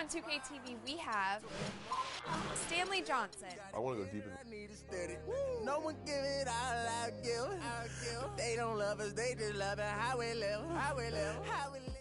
on 2K TV, we have Stanley Johnson. I want to go deep in. No one give it all I give. They don't love us, they just love it how we live. How we live. How we live.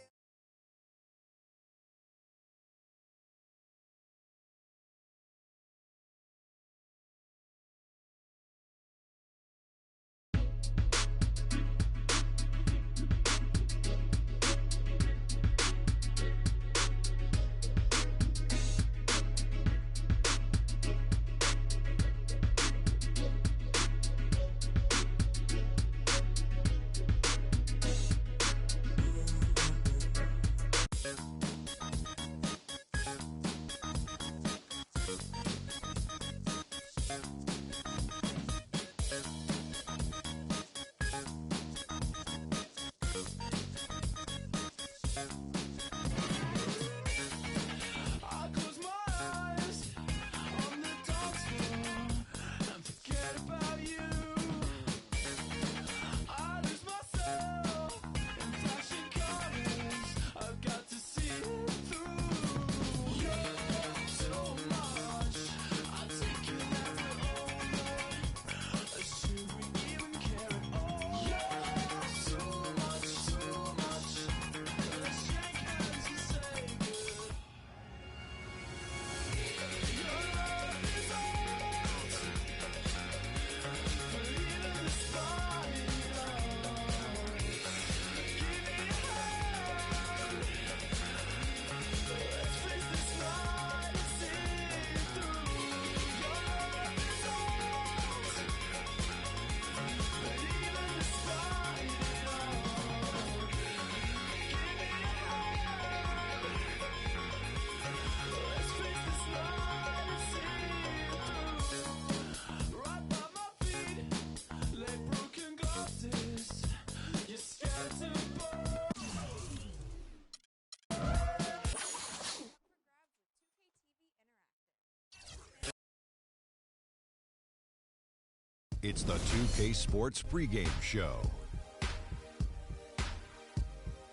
It's the 2K Sports pregame show.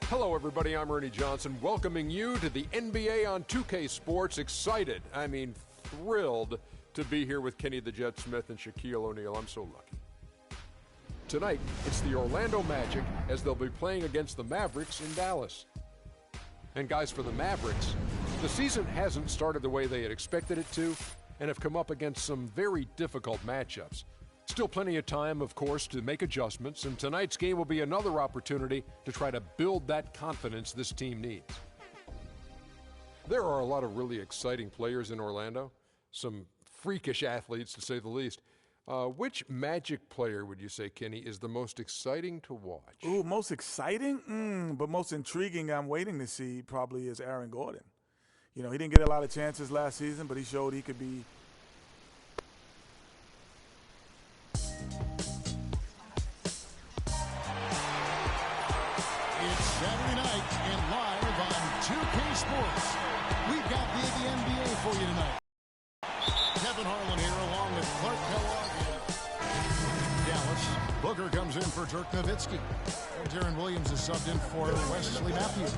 Hello, everybody. I'm Ernie Johnson, welcoming you to the NBA on 2K Sports. Excited, thrilled to be here with Kenny the Jet Smith and Shaquille O'Neal. I'm so lucky. Tonight, it's the Orlando Magic as they'll be playing against the Mavericks in Dallas. And guys, for the Mavericks, the season hasn't started the way they had expected it to and have come up against some very difficult matchups. Still plenty of time, of course, to make adjustments, and tonight's game will be another opportunity to try to build that confidence this team needs. There are a lot of really exciting players in Orlando, some freakish athletes to say the least. Which Magic player would you say, Kenny, is the most exciting to watch? Ooh, most exciting? But most intriguing I'm waiting to see probably is Aaron Gordon. You know, he didn't get a lot of chances last season, but he showed he could be. It's Saturday night and live on 2K Sports. We've got the NBA for you tonight. Kevin Harlan here along with Clark Kellogg in Dallas. Booker comes in for Dirk Nowitzki. And Darren Williams is subbed in for Wesley Matthews.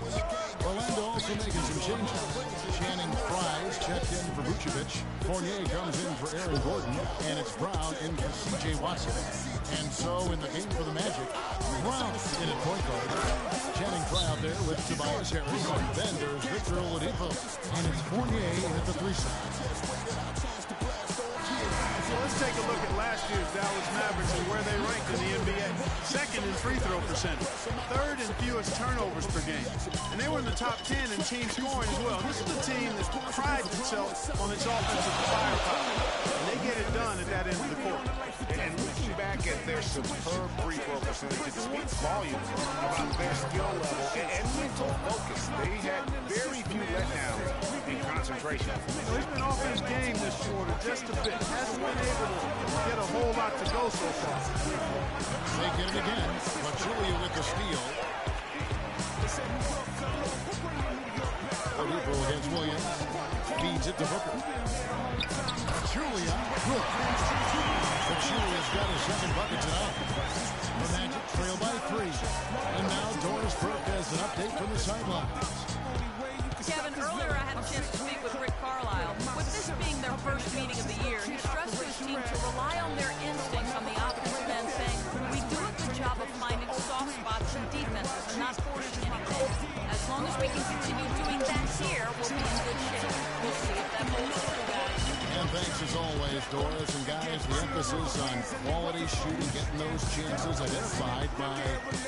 Orlando also making some changes. Channing Frye's checked in for Vucevic. Fournier comes in for Aaron Gordon. And it's Brown in for C.J. Watson. And so in the game for the Magic, Brown in at point guard. Channing Frye out there with Tobias Harris. Then there's Victor Oladipo. And it's Fournier at the 3 side. So let's take a look at last year's Dallas Mavericks and where they ranked in the NBA. Second in free throw percentage. Third in fewest turnovers per game. And they were in the top 10 in team scoring as well. This is a team that prides itself on its offensive firepower. And they get it done at that end of the court. And looking back at their superb free throw percentage, it speaks volumes about their skill level and mental focus. They had very few letdowns in concentration. He's been off his game this quarter just a bit. Hasn't been able to get a whole lot to go so far. They get it again. Pachulia with the steal. Oladipo against Williams. Feeds it to Booker. Pachulia. Good. Pachulia's got his second bucket tonight. The Magic trail by 3. And now Doris Burke has an update from the sidelines. Kevin, earlier I had a chance to speak with Rick Carlisle. With this being their first meeting of the year, he stressed to his team to rely on their instincts on the offensive end, saying, we do a good job of finding soft spots in defenses and not forcing anything. As long as we can continue doing that here, we'll be in good shape. We'll see if that holds true, guys. And thanks as always, Doris. And guys, the emphasis on quality shooting, getting those chances identified by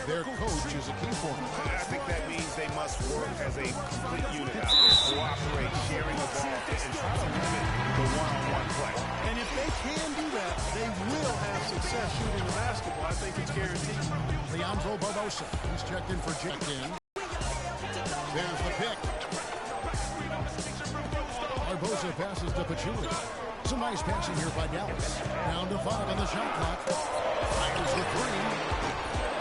their coach is a key for them. I think that means they must work as a complete unit out there, cooperate, sharing the ball, and try to limit the one-on-one play. And if they can do that, they will have success shooting the basketball. I think it's guaranteed. Leandro Barbosa, he's checked in for check-in. There's the pick. Barbosa passes to Pachulia. Some nice passing here by Dallas. Down to 5 on the shot clock. Fires the 3.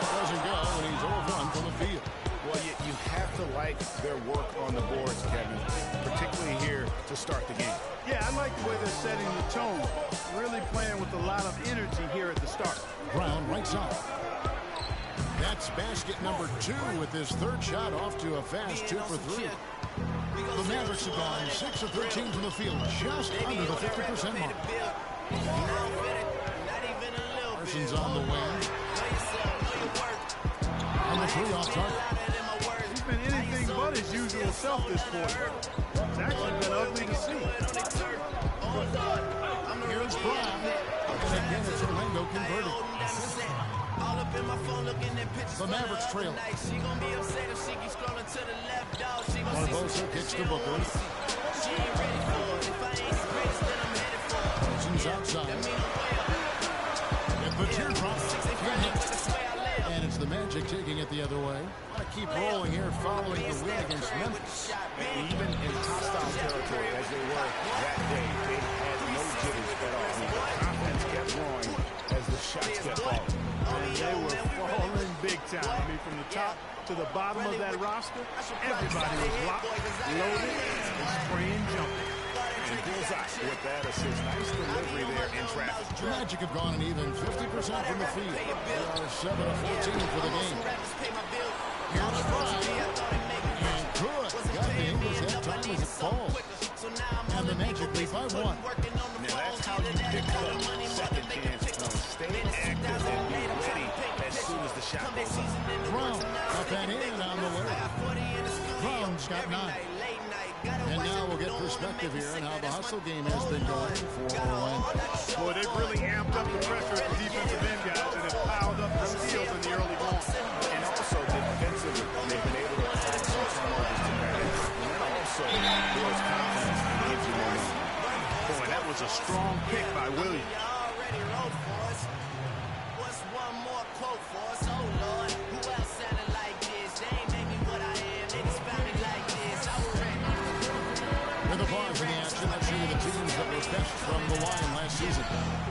Doesn't go, and he's 0-1 from the field. Well, you have to like their work on the boards, Kevin, particularly here to start the game. Yeah, I like the way they're setting the tone. Really playing with a lot of energy here at the start. Brown right side. That's basket number 2 with his third shot off to a fast 2 for 3. The Mavericks have gone 6 of 13 from the field, just under the 50% mark. Parsons on the wing. And the 3 off target. He's been anything but his usual self this quarter. It's actually been ugly to see. Here's Brown. And again, it's Orlando converted. The Mavericks trail. Barbosa kicks to Booker. Parsons outside. And the teardrop. And it's the Magic taking it the other way. Keep rolling here following the win against Memphis. And even in hostile territory as they were that day, they had no jitters at all. The confidence kept growing as the shots kept falling. And they were falling big time. I mean, from the top to the bottom of that roster, everybody was locked, loaded, and spraying jumping. And bullseye with that assist. Nice delivery there in traffic. The Magic have gone an even 50% from the field. They are 7 of 14 for the game. Here's Fry. And good. Got the English that time as it falls. And the Magic lead by 1. Now that's how you pick up second chance points. Stay active and be ready as soon as the shot goes up. Brown up and in on the way. Brown's got 9. And now we'll get perspective here on how the hustle game has been going for Orlando. Boy, they've really amped up the pressure at the defensive end, guys, and have piled up the steals in the early going. And also defensively, they've been able to add some turnovers to manage. And then also builds confidence and gives you momentum. Boy, that was a strong pick by Williams. What's one more quote for us? Oh, Lord, who else sounded like this? They ain't made me what I am. They expounded like this. I was ready. With the bars in the action, let's see the teams that were best from the line last season.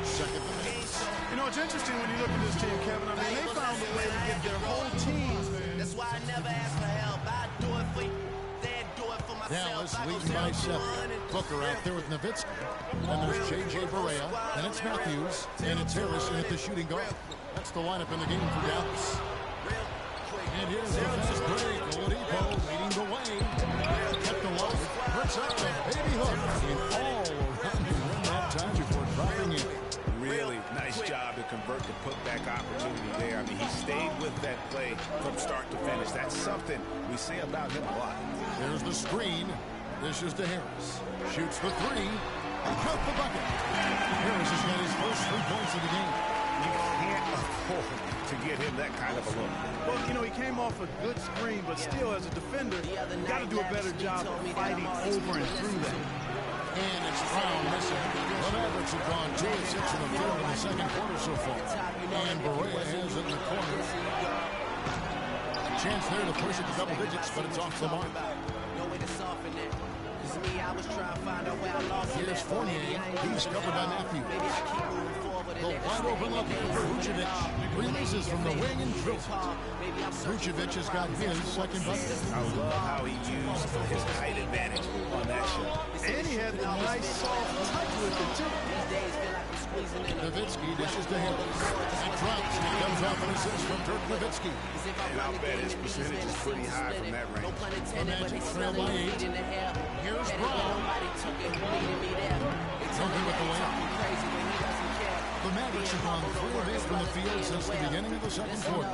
Second to Memphis. You know, it's interesting when you look at this team, Kevin. I mean, they found a way to get their whole team. That's why I never ask for help. I do it for you. Then do it for myself. Dallas leading by 7. Booker out there with Nowitzki. And there's J.J. Barea. And it's Matthews. And it's Harrison at the shooting guard. That's the lineup in the game for Dallas. And here's the fast break. Oladipo leading the way. Kept alive. Puts up the baby hook. And all around him win that time before dropping in. Really nice job to convert the putback opportunity there. I mean, he stayed with that play from start to finish. That's something we say about him a lot. There's the screen. Dishes to Harris. Shoots the 3. Count the bucket. Harris has got his first 3 points of the game. You can't afford to get him that kind of a look. Well, you know, he came off a good screen, but still, as a defender, you got to do a better job of fighting over and through that. And it's Brown missing. The Mavericks have gone 2 of 6 in the field in the second quarter so far. And Barea has it in the corner. Chance there to push it to double digits, but it's off the mark. Here's Fournier. He's covered by Matthews. The wide open look for Vucevic. Releases from the wing and drills it. Vucevic has got his second bucket. I love how he used his height advantage on that shot. And he had a nice soft touch with it, too. Nowitzki dishes to him. And drops. It comes off an assist from Dirk Nowitzki. And I'll bet his percentage is pretty high from that range. The Magic trail by 8. Here's Brown. Something with the layup. The Mavericks have gone 4 of 8 from the field since the beginning of the second quarter.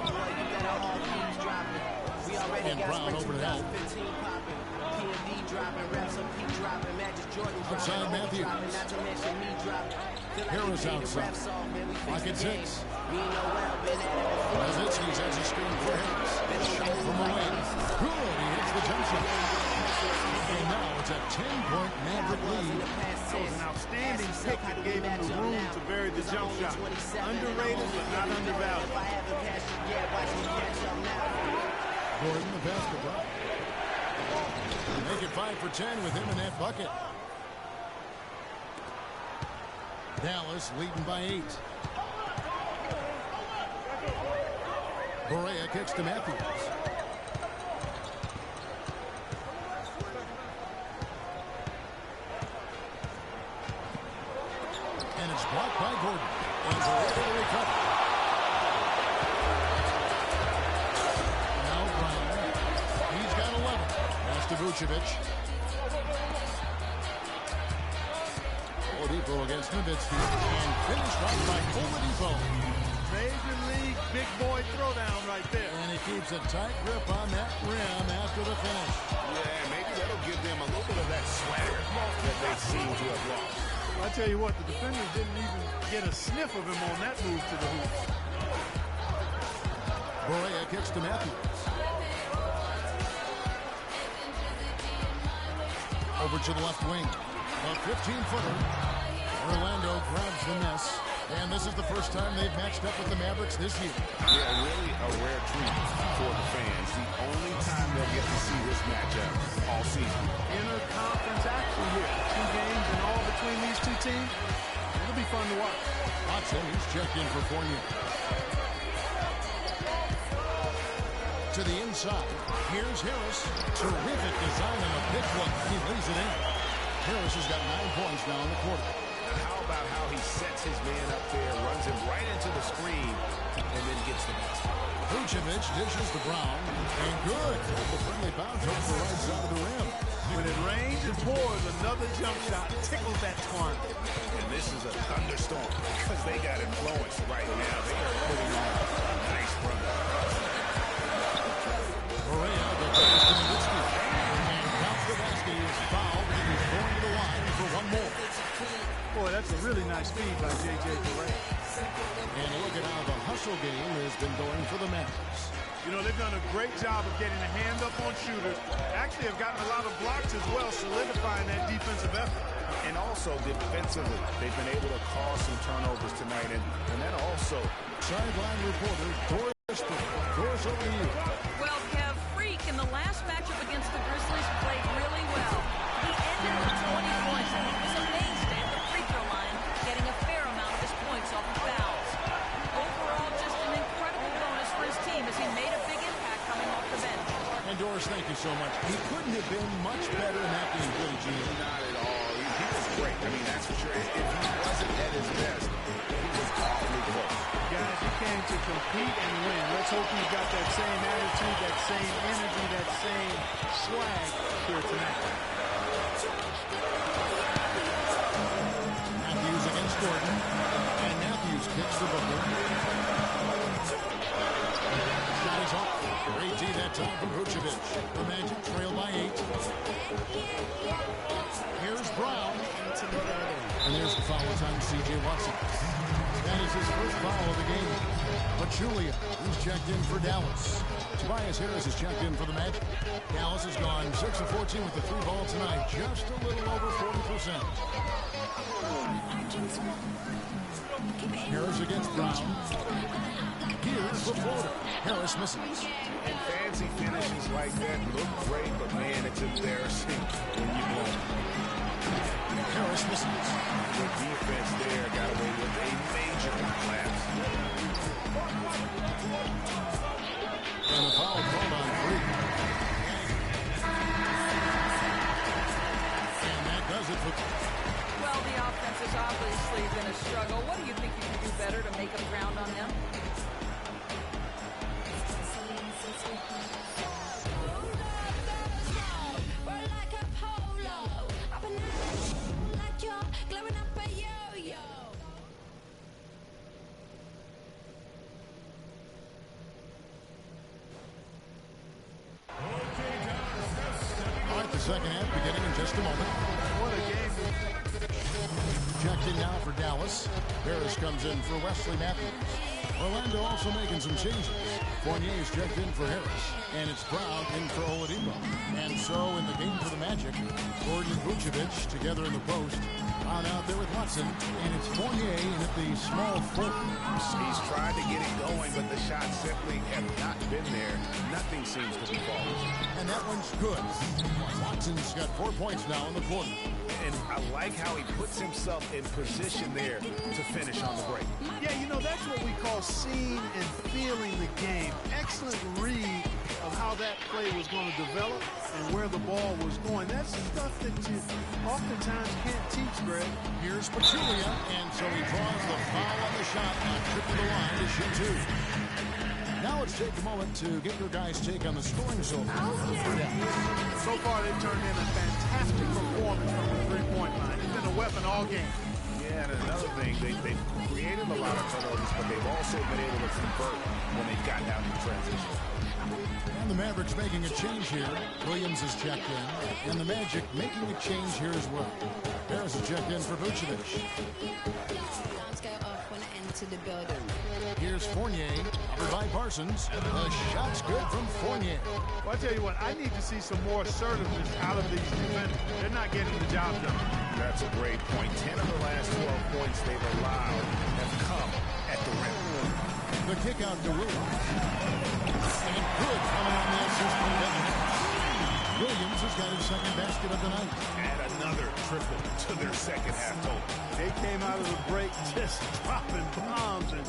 And Brown over to help. Outside Matthews. Harris outside. Lock at 6. Nowitzki has a screen for Harris. Shot from the wing. Good. He hits the jump shot. And now it's a 10-point Maverick lead. That was an outstanding pick that gave him the room to bury the jump shot. Underrated, but not undervalued. Gordon, the basketball. Make it 5 for 10 with him in that bucket. Dallas leading by 8. Correa kicks to Matthews. And it's blocked by Gordon. And Correa to recover. Now Brown. He's got 11. That's to Vucevic. Oladipo against Nowitzki. And finished off by Oladipo. Major league big boy throwdown right there. And he keeps a tight grip on that rim after the finish. Yeah, maybe that'll give them a little bit of that swagger that they seem to have lost. Well, I tell you what, the defenders didn't even get a sniff of him on that move to the hoop. Correa kicks to Matthews. Over to the left wing. A 15-footer. Orlando grabs the miss. And this is the first time they've matched up with the Mavericks this year. Yeah, really a rare treat for the fans. The only time they'll get to see this matchup all season. Interconference action here. 2 games and all between these two teams. It'll be fun to watch. Watson, he's checked in for Fournier. To the inside. Here's Harris. Terrific design on a big one. He lays it in. Harris has got 9 points now in the quarter. How about how he sets his man up there, runs him right into the screen, and then gets the basket. Vucevic dishes to Brown, and good. The friendly bounce off the right side of the rim. When it rains and pours, another jump shot tickles that twine. And this is a thunderstorm because they got influence right now. They are putting on a nice run. Correa goes to Nowitzki, and counts the basket. He is fouled, and he's going to the line for 1 more. Boy, that's a really nice feed by J.J. Correa. And look at how the hustle game has been going for the Mavericks. You know, they've done a great job of getting a hand up on shooters. Actually have gotten a lot of blocks as well, solidifying that defensive effort. And also defensively, they've been able to cause some turnovers tonight. And that also. Sideline reporter, Doris over to you. Well, Kev, Freak in the last matchup against the Grizzlies played really well. He ended with 20 points, and he was a mainstay at the free throw line, getting a fair amount of his points off of fouls. Overall, just an incredible bonus for his team as he made a big impact coming off the bench. And Doris, thank you so much. He couldn't have been much better in that game, really, Gene. Not at all. He was great. I mean, that's for sure. If he wasn't at his best, he was awfully close. Guys, he came to compete and win. Let's hope he's got that same attitude, that same energy, that same swag here tonight. Matthews against Gordon. And Matthews kicks the booker. Shot is off. Great D that time from Vucevic. The Magic trail by 8. Here's Brown. And there's the foul time, C.J. Watson. That is his first foul of the game. Pachulia, he's checked in for Dallas. Tobias Harris is checked in for the Magic. Dallas has gone 6 of 14 with the 3 ball tonight. Just a little over 40%. Harris against Brown. Here's the floater. Harris misses. And fancy finishes like that look great, but man, it's embarrassing when you blow. Harris misses. The defense there got away with a major collapse. And a foul called on Freak. And that does it for Well, the offense has obviously been a struggle. What do you think you can do better to make up ground on them? All right, the second half beginning in just a moment. What a game. Checked in now for Dallas. Harris comes in for Wesley Matthews. Orlando also making some changes. Fournier is checked in for Harris. And it's Brown in for Oladipo. And so in the game for the Magic, Gordon and Vucevic together in the post. Brown out there with Watson. And it's Fournier in at the small forward. He's tried to get it going, but the shots simply have not been there. Nothing seems to be falling. And that one's good. Watson's got 4 points now in the quarter. And I like how he puts himself in position there to finish on the break. Yeah, you know, that's what we call seeing and feeling the game. Excellent read of how that play was going to develop and where the ball was going. That's stuff that you oftentimes can't teach, Greg. Here's Pachulia, and so he draws the foul on the shot on trip to the line to shoot two. Now let's take a moment to get your guys' take on the scoring so far. So far, they've turned in a fantastic performance from the three-point line. It's been a weapon all game. Yeah, and another thing, they've created a lot of turnovers, but they've also been able to convert when they've gotten out in transition. And the Mavericks making a change here. Williams is checked in. And the Magic making a change here as well. Harris is checked in for Vucevic. Here's Fournier, covered by Parsons. The shot's good from Fournier. Well, I tell you what, I need to see some more assertiveness out of these defenders. They're not getting the job done. That's a great point. 10 of the last 12 points they've allowed have come at the rim. The kick out to Williams. And good coming on the assist from Devin. Williams has got his second basket of the night. Add another triple to their second half total. They came out of the break just dropping bombs and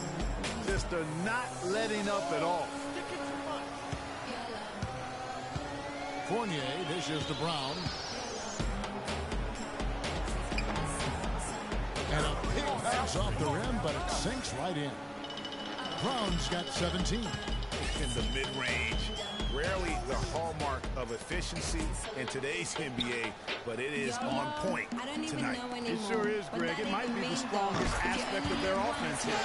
just are not letting up at all. Fournier dishes to Brown. And a big pass off the rim, but it sinks right in. Brown's got 17. In the mid-range, rarely the hallmark of efficiency in today's NBA, but it is on point tonight. It sure is, Greg. It might be the strongest aspect of their offense here.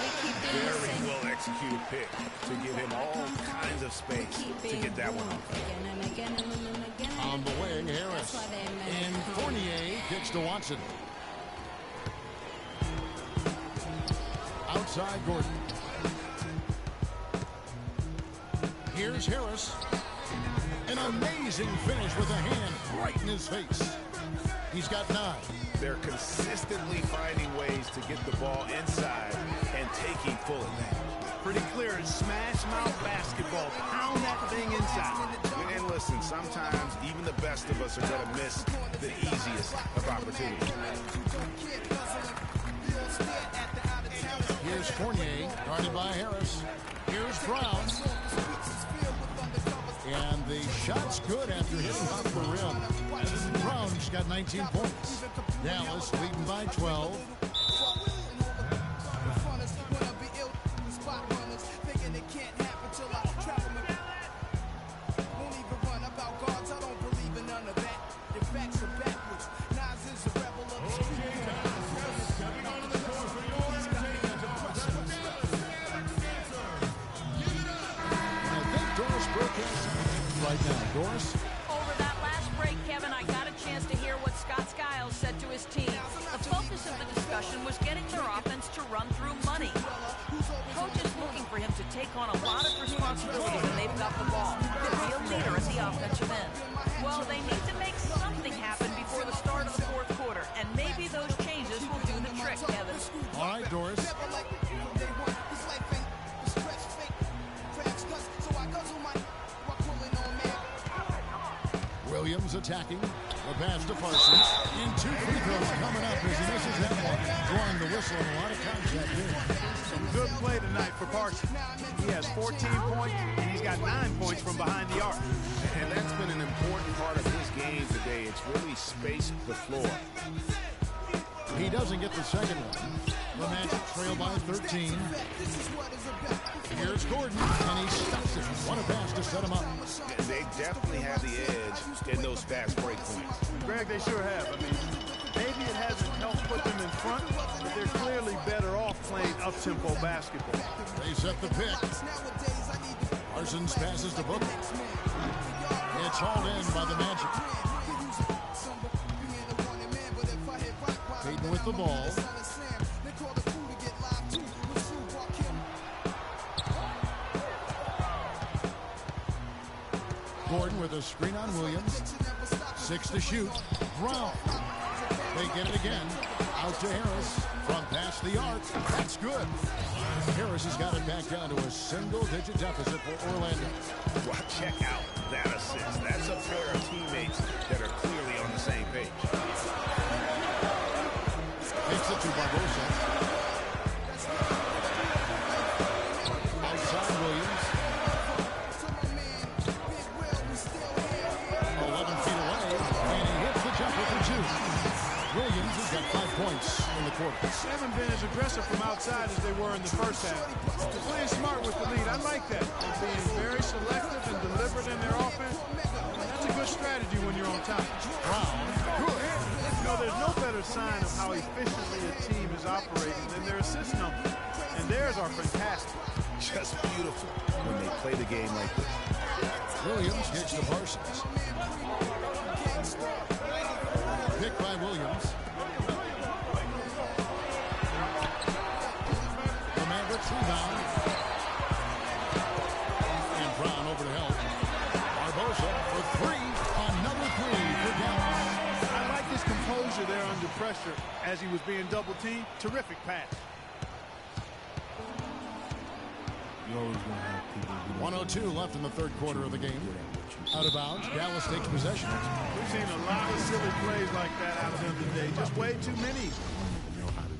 Very well-executed pick to give him all kinds of space to get that one off. On the wing, Harris. And Fournier kicks to Watson. Outside Gordon. Here's Harris. An amazing finish with a hand right in his face. He's got 9. They're consistently finding ways to get the ball inside and taking full advantage. Pretty clear. It's smash mouth basketball. Pound that thing inside. And listen, sometimes even the best of us are going to miss the easiest of opportunities. Here's Fournier, guarded by Harris. Here's Brown. And the shot's good after hitting off the rim. Brown's got 19 points. Dallas leading by 12. Right now, Doris. Over that last break, Kevin, I got a chance to hear what Scott Skiles said to his team. The focus of the discussion was getting their offense to run through money. Coach is looking for him to take on a lot of responsibility when they've got the ball. To be a leader at the offensive end. Well, they need to make something happen before the start of the fourth quarter, and maybe those changes will do the trick, Kevin. All right, Doris. Williams attacking. The pass to Parsons. And 2 free throws coming up as he misses that one. Drawing the whistle and a lot of contact here. Some good play tonight for Parsons. He has 14 points, and he's got 9 points from behind the arc. And that's been an important part of his game today. It's really spaced the floor. He doesn't get the second one. The Magic trail by 13. Here's Gordon, and he stops it. What a pass to set him up. They definitely have the edge in those fast break points. Greg, they sure have. I mean, maybe it hasn't helped put them in front, but they're clearly better off playing up-tempo basketball. They set the pick. Parsons passes to Booker. It's hauled in by the Magic. Payton with the ball. Gordon with a screen on Williams. 6 to shoot. Brown. They get it again. Out to Harris. From past the arc. That's good. Harris has got it back down to a single-digit deficit for Orlando. Well, check out that assist. That's a pair of teammates that are clearly on the same page. Takes it to Barbosa. Outside Williams. 11 feet away, and he hits the jumper for 2. Williams has got 5 points in the quarter. They haven't been as aggressive from outside as they were in the first half. They're playing smart with the lead. I like that. They're being very selective and deliberate in their offense. That's a good strategy when you're on top. Brown, good. You know, there's no better sign of how efficiently a team is operating than their assist numbers. And theirs are fantastic. Just beautiful when they play the game like this. Williams gets to Parsons. Pick by Williams. The Mavericks rebound. And Brown over to help. Barbosa for 3. Another 3 for Dallas. I like his composure there under pressure as he was being double-teamed. Terrific pass. 1:02 left in the third quarter of the game. Out of bounds, Dallas takes possession. We've seen a lot of silly plays like that out of them today. Just way too many.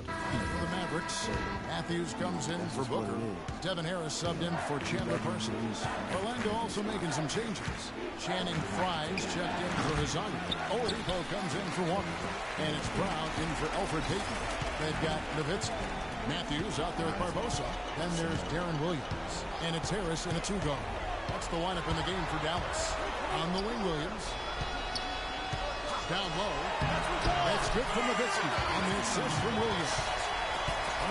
For the Mavericks, Matthews comes in for Booker. Devin Harris subbed in for Chandler Parsons. Orlando also making some changes. Channing Fries checked in for Hazaga. Oladipo comes in for Walker. And it's Brown in for Alfred Payton. They've got Nowitzki. Matthews out there with Barbosa. Then there's Darren Williams. And it's Harris in a 2-guard. That's the lineup in the game for Dallas. On the wing, Williams. Down low. That's good from Nowitzki. On the assist from Williams.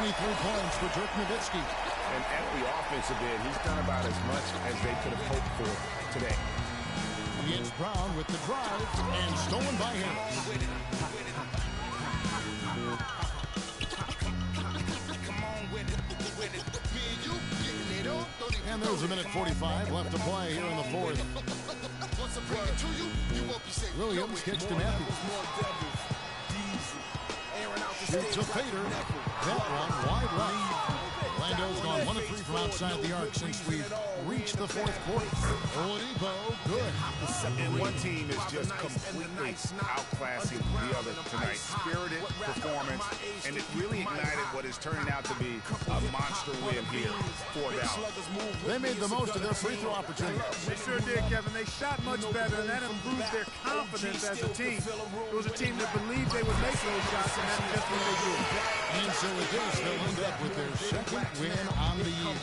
23 points for Dirk Nowitzki. And at the offensive end, he's done about as much as they could have hoped for today. It's Brown with the drive and stolen by Harris. And there's a minute 45 left to play here in the fourth. Williams kicks to Matthews. Shoots a fader. That one wide left. Orlando's gone 1 of 3 from outside the arc since we've reached the fourth quarter. Oladipo, good. And one team is just completely outclassing the other tonight. Spirited performance, and it really ignited what is turning out to be a monster win here for Dallas. They made the most of their free throw opportunities. They sure did, Kevin. They shot much better, and that improved their confidence as a team. It was a team that believed they would make those shots, and that's just what they did. And so with this, they'll end up with their second win on the year.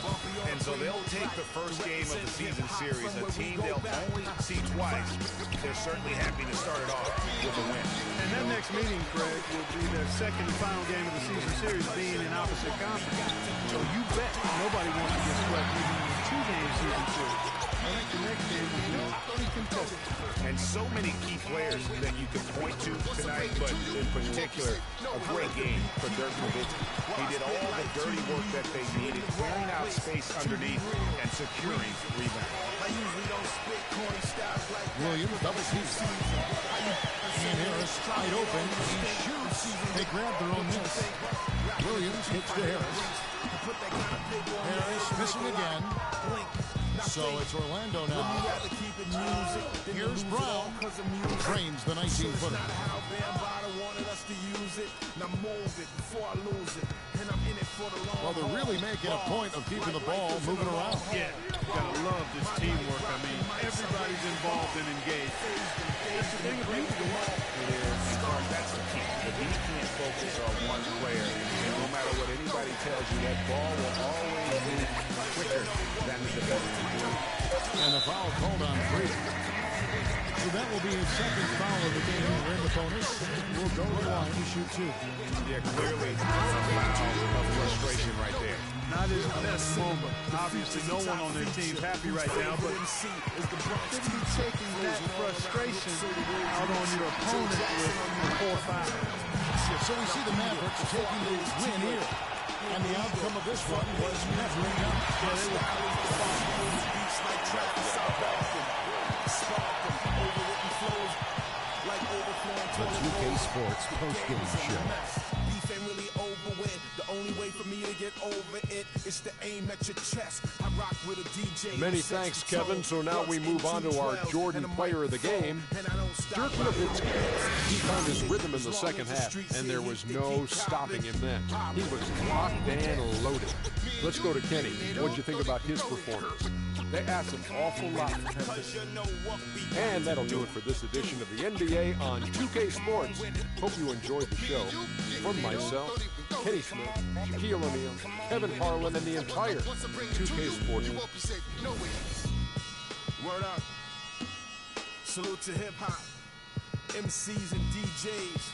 And so they'll take the first game of the season series, a team they'll only see twice. They're certainly happy to start it off with a win. And that next meeting, Craig, will be their second and final game of the season series, being in opposite conference. So you bet nobody wants to get swept even in a 2-game season series. I think the next game will be pretty contested. And so many key players that you can point to tonight, but in particular, a great game for Dirk Nowitzki. He did all the dirty work that they needed, clearing out space underneath and securing rebounds. Williams double team. And Harris wide open. He shoots. They grab their own miss. Williams hits to Harris. Harris missing again. So it's Orlando now. Here's Brown. Drains the 19-footer. Well, they're really making a point of keeping the ball moving around. Yeah, gotta love this teamwork. I mean, everybody's involved and engaged. That's the thing of beauty. It is. That's the key. If he can't focus one player. And no matter what anybody tells you, that ball will always move quicker than the defender. And the foul called on Brady. So that will be his second foul of the game. And the bonus will go to the line to shoot two. Yeah, clearly a foul of frustration right there. Not his best moment. Obviously, no one on their team's happy right now, but shouldn't be taking that frustration out on your opponent with 4 fouls. So we see the Mavericks taking the win here. And the outcome of this one was measuring up. The 2K Sports postgame show. The only way for me to get over it is to aim at your chest. I rock with a DJ. Many thanks, Kevin. So now we move on to our Jordan player of the game, Dirk Nowitzki. He found his rhythm in the second half, and there was no stopping him then. He was locked and loaded. Let's go to Kenny. What'd you think about his performance? They asked an awful lot from him. And that'll do it for this edition of the NBA on 2K Sports. Hope you enjoyed the show. From myself, Kenny Smith, Shaquille O'Neal, Kevin Harlan, and the entire 2K Sports. Word up. Salute to hip-hop, MCs and DJs.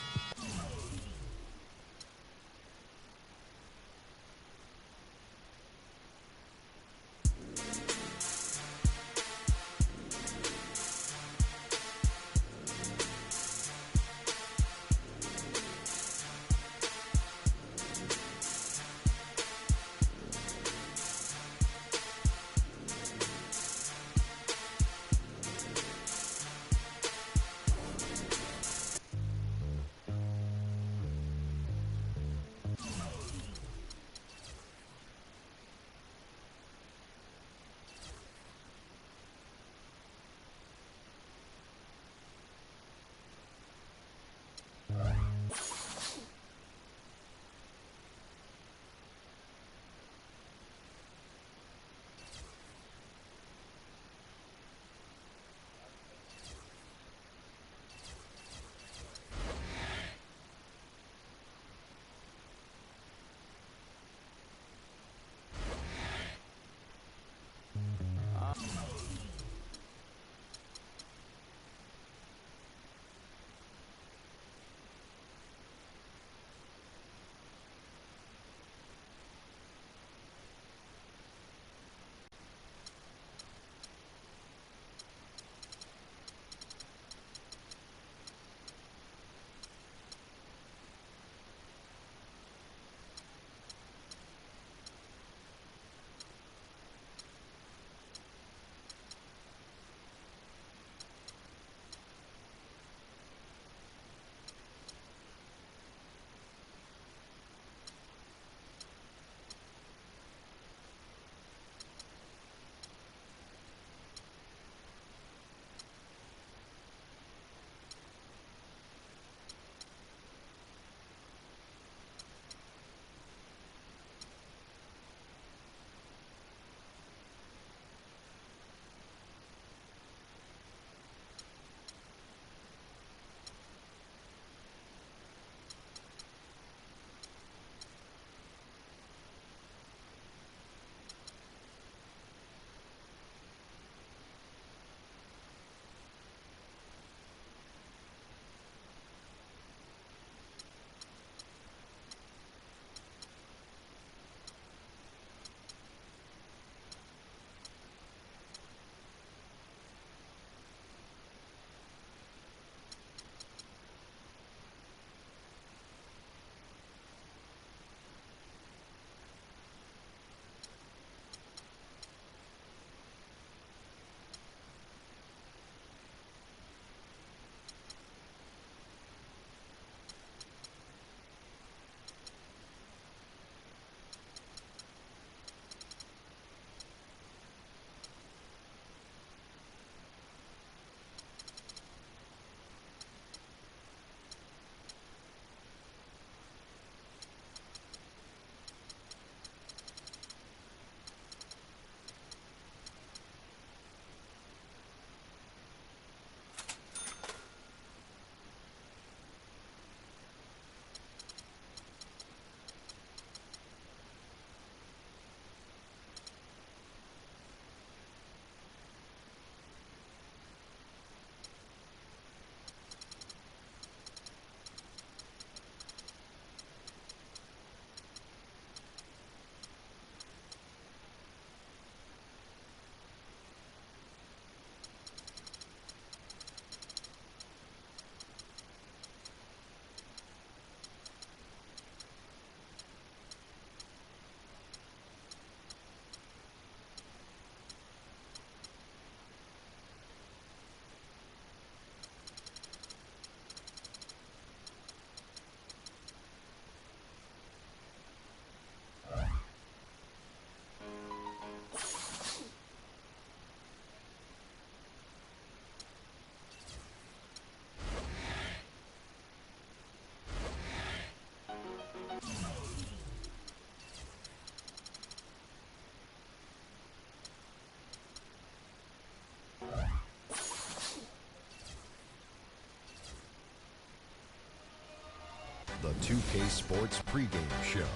the 2K Sports pregame show.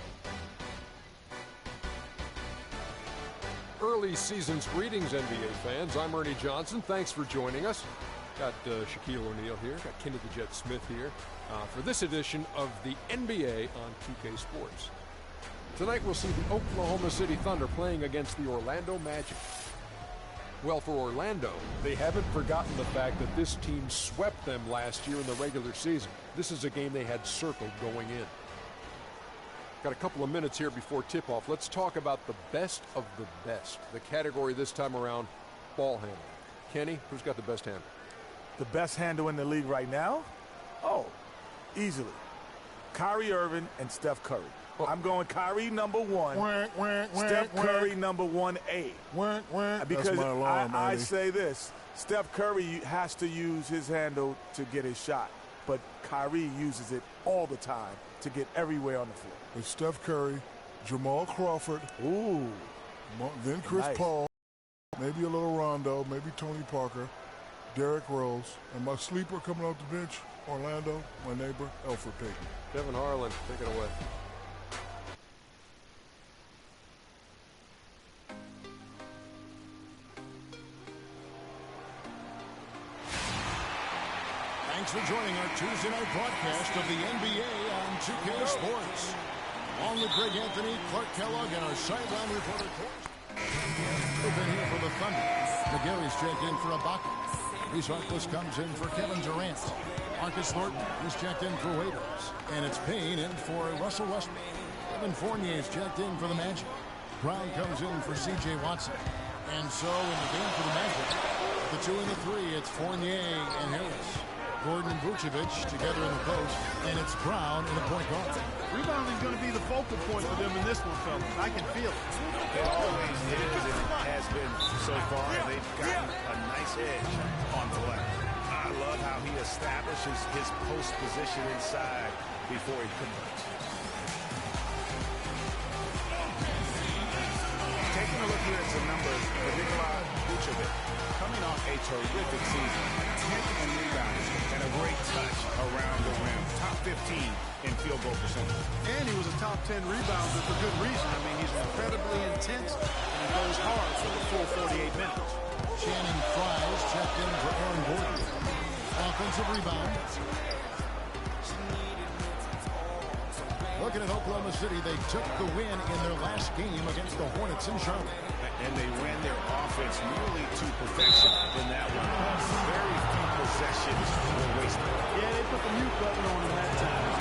Early season's greetings, NBA fans. I'm Ernie Johnson. Thanks for joining us. Got Shaquille O'Neal here. Got Kenny the Jet Smith here for this edition of the NBA on 2K Sports. Tonight we'll see the Oklahoma City Thunder playing against the Orlando Magic. Well, for Orlando, they haven't forgotten the fact that this team swept them last year in the regular season. This is a game they had circled going in. Got a couple of minutes here before tip-off. Let's talk about the best of the best. The category this time around, ball handling. Kenny, who's got the best handle? The best handle in the league right now? Oh, easily. Kyrie Irving and Steph Curry. Well, I'm going Kyrie number one, Steph Curry number 1A. Because I say this, Steph Curry has to use his handle to get his shot, but Kyrie uses it all the time to get everywhere on the floor. It's Steph Curry, Jamal Crawford, then Chris Paul, maybe a little Rondo, maybe Tony Parker, Derrick Rose, and my sleeper coming off the bench, Orlando, my neighbor, Elfrid Payton. Kevin Harlan, take it away. Thanks for joining our Tuesday night broadcast of the NBA on 2K Sports. Along with Greg Anthony, Clark Kellogg, and our sideline reporter, We've been here for the Thunder. McGarry's checked in for Ibaka. Reese Harkless comes in for Kevin Durant. Marcus Thornton is checked in for Waiters. And it's Payne in for Russell Westbrook. Evan Fournier is checked in for the Magic. Brown comes in for C.J. Watson. And so in the game for the Magic, the 2 and the 3, it's Fournier and Harris. Gordon and Vucevic together in the post, and it's Brown in the point guard. Rebounding is going to be the focal point for them in this one, fellas. I can feel it. It always is, and it has been so far, and they've gotten a nice edge on the left. I love how he establishes his post position inside before he converts. Taking a look here at some numbers for Nikola Vucevic, coming off a terrific season, 10th in rebounding, and a great touch around the rim. Top 15 in field goal percentage. And he was a top 10 rebounder for good reason. I mean, he's incredibly intense, and he goes hard for the full 48 minutes. Channing Frye's checked in for Aaron Gordon. Offensive rebound. Looking at Oklahoma City, they took the win in their last game against the Hornets in Charlotte. And they ran their offense nearly to perfection in that one. Very few possessions were wasted. Yeah, they put the mute button on him that time.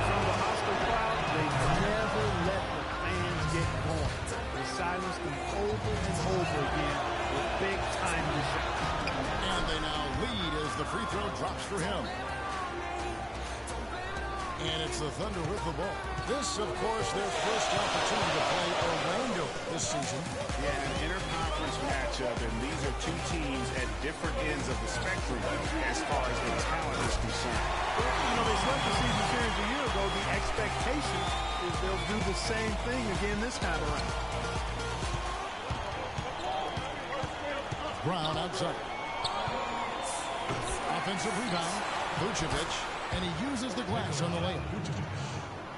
From the hostile crowd, they never let the fans get going. They silenced them over and over again with big time shots. And they now lead as the free throw drops for him. And it's the Thunder with the ball. This, of course, their first opportunity to play Orlando this season. Yeah, an interconference matchup, and these are two teams at different ends of the spectrum as far as their talent is concerned. You know, they swept the season series a year ago. The expectation is they'll do the same thing again this time around. Brown outside. Offensive rebound. Vucevic. And he uses the glass on the layup.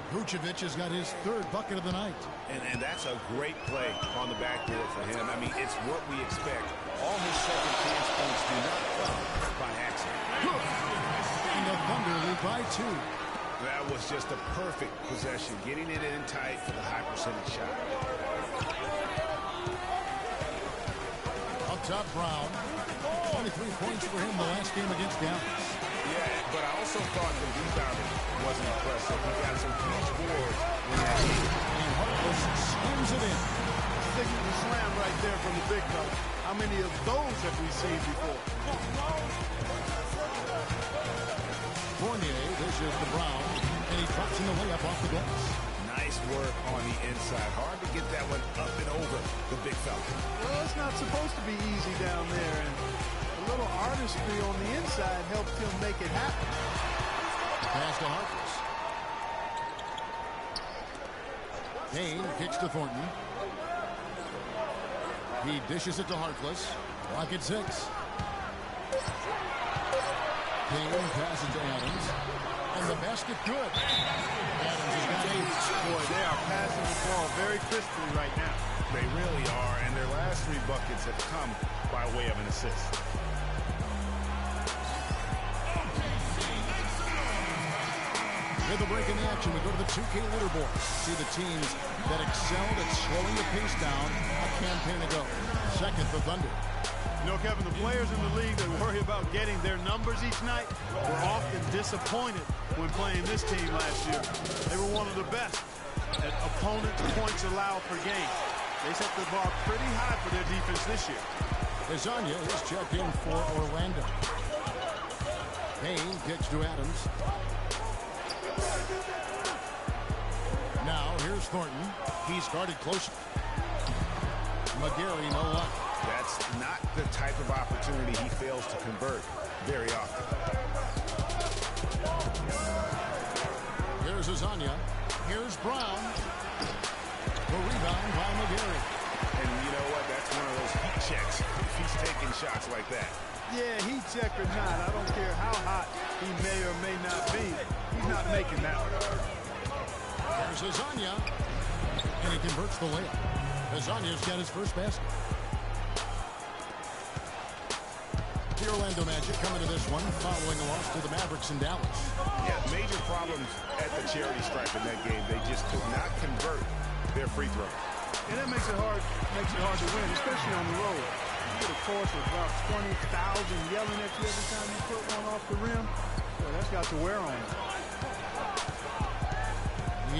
Vucevic has got his third bucket of the night. And that's a great play on the backboard for him. I mean, it's what we expect. All his second chance points do not come by accident. And the Thunder lead by 2. That was just a perfect possession, getting it in tight for the high percentage shot. Up top, Brown. 23 points for him the last game against Dallas. Yeah, but I also thought the rebounding wasn't impressive. He got some huge boards in that game. And Harkless slams it in. Signature slam right there from the big fella. How many of those have we seen before? Fournier dishes to Brown, and he drops in the layup off the glass. Nice work on the inside. Hard to get that one up and over the big fella. Well, it's not supposed to be easy down there, and a little artistry on the inside helped him make it happen. Pass to Harkless. Payne kicks to Thornton. He dishes it to Harkless. Clock at 6. Payne passes to Adams. And the basket good. Adams has got 8. Boy, they are passing the ball very crisply right now. They really are, and their last 3 buckets have come by way of an assist. With the break in the action, we go to the 2K leaderboard. See the teams that excelled at slowing the pace down a campaign ago. Second, the Thunder. You know, Kevin, the players in the league that worry about getting their numbers each night were often disappointed when playing this team last year. They were one of the best at opponents' points allowed per game. They set the bar pretty high for their defense this year. Lasagna is checked in for Orlando. Payne kicks to Adams. Now, here's Thornton. He's guarded close. McGarry, no luck. That's not the type of opportunity he fails to convert very often. Here's Lasagna. Here's Brown. The rebound by McGarry. And you know what? That's one of those heat checks if he's taking shots like that. Yeah, heat check or not, I don't care how hot he may or may not be. He's not making that one. There's Lasagna. And he converts the layup. Lasagna's got his first basket. The Orlando Magic coming to this one following a loss to the Mavericks in Dallas. Yeah, major problems at the charity stripe in that game. They just could not convert their free throw. And that makes it hard to win, especially on the road. You get a course of about 20,000 yelling at you every time you put one off the rim. Boy, that's got to wear on you.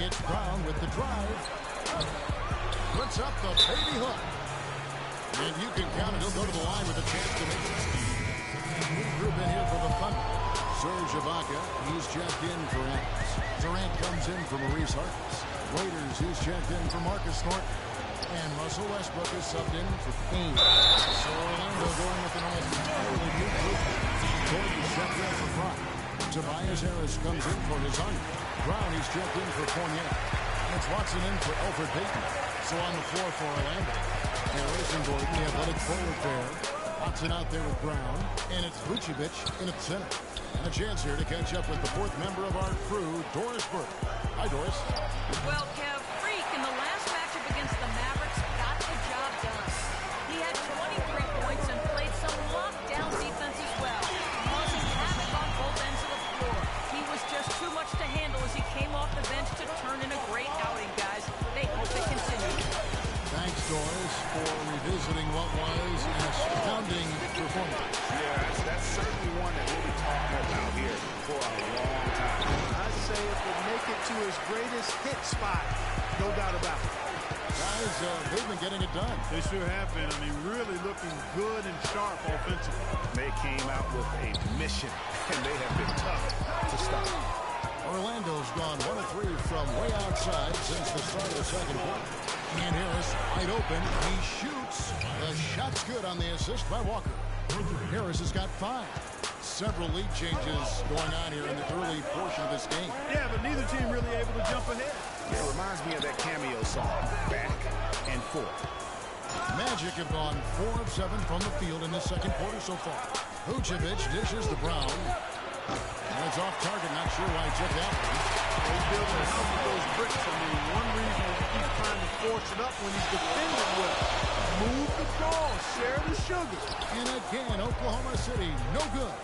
It's Brown with the drive. Puts up the baby hook. And you can count it. He'll go to the line with a chance to make it. New group in here for the Thunder. Serge Ibaka, he's checked in for Adams. Durant comes in for Maurice Harkless. Waiters, he's checked in for Marcus Thornton. And Russell Westbrook is subbed in for Payne. So Orlando going with an entirely new group. Gordon's checked in for Brown. Tobias Harris comes in for Lasagna. Brown, he's checked in for Fournier. And it's Watson in for Elfrid Payton. So on the floor for Orlando. Harris and Gordon, the athletic forward pair. Watson out there with Brown. And it's Vucevic in at center. And a chance here to catch up with the 4th member of our crew, Doris Burke. Hi, Doris. Well, Kev, Freak in the last matchup against the Mavericks got the job done. He had 23 points and played some lockdown defense as well, causing havoc on both ends of the floor. He was just too much to handle as he came off the bench to turn in a great outing, guys. They hope it continues. Thanks, Doris, for revisiting what was an astounding performance. Yeah, that's certainly one that we'll be talking about here for a long time. I'd say it would make it to his greatest hit spot. No doubt about it. Guys, they've been getting it done. They sure have been. I mean, really looking good and sharp offensively. They came out with a mission, and they have been tough to stop. Orlando's gone 1 of 3 from way outside since the start of the second quarter. And Harris wide open. He shoots. The shot's good on the assist by Walker. Harris has got 5. Several lead changes going on here in the early portion of this game. Yeah, but neither team really able to jump ahead. It reminds me of that cameo song, Back and Forth. Magic have gone 4 of 7 from the field in the second quarter so far. Vucevic dishes to Brown. And it's off target. Not sure why he took that one. They built a house with those bricks. I mean, one reason is he keeps trying to force it up when he's defended well. Move the ball. Share the sugar. And again, Oklahoma City, no good.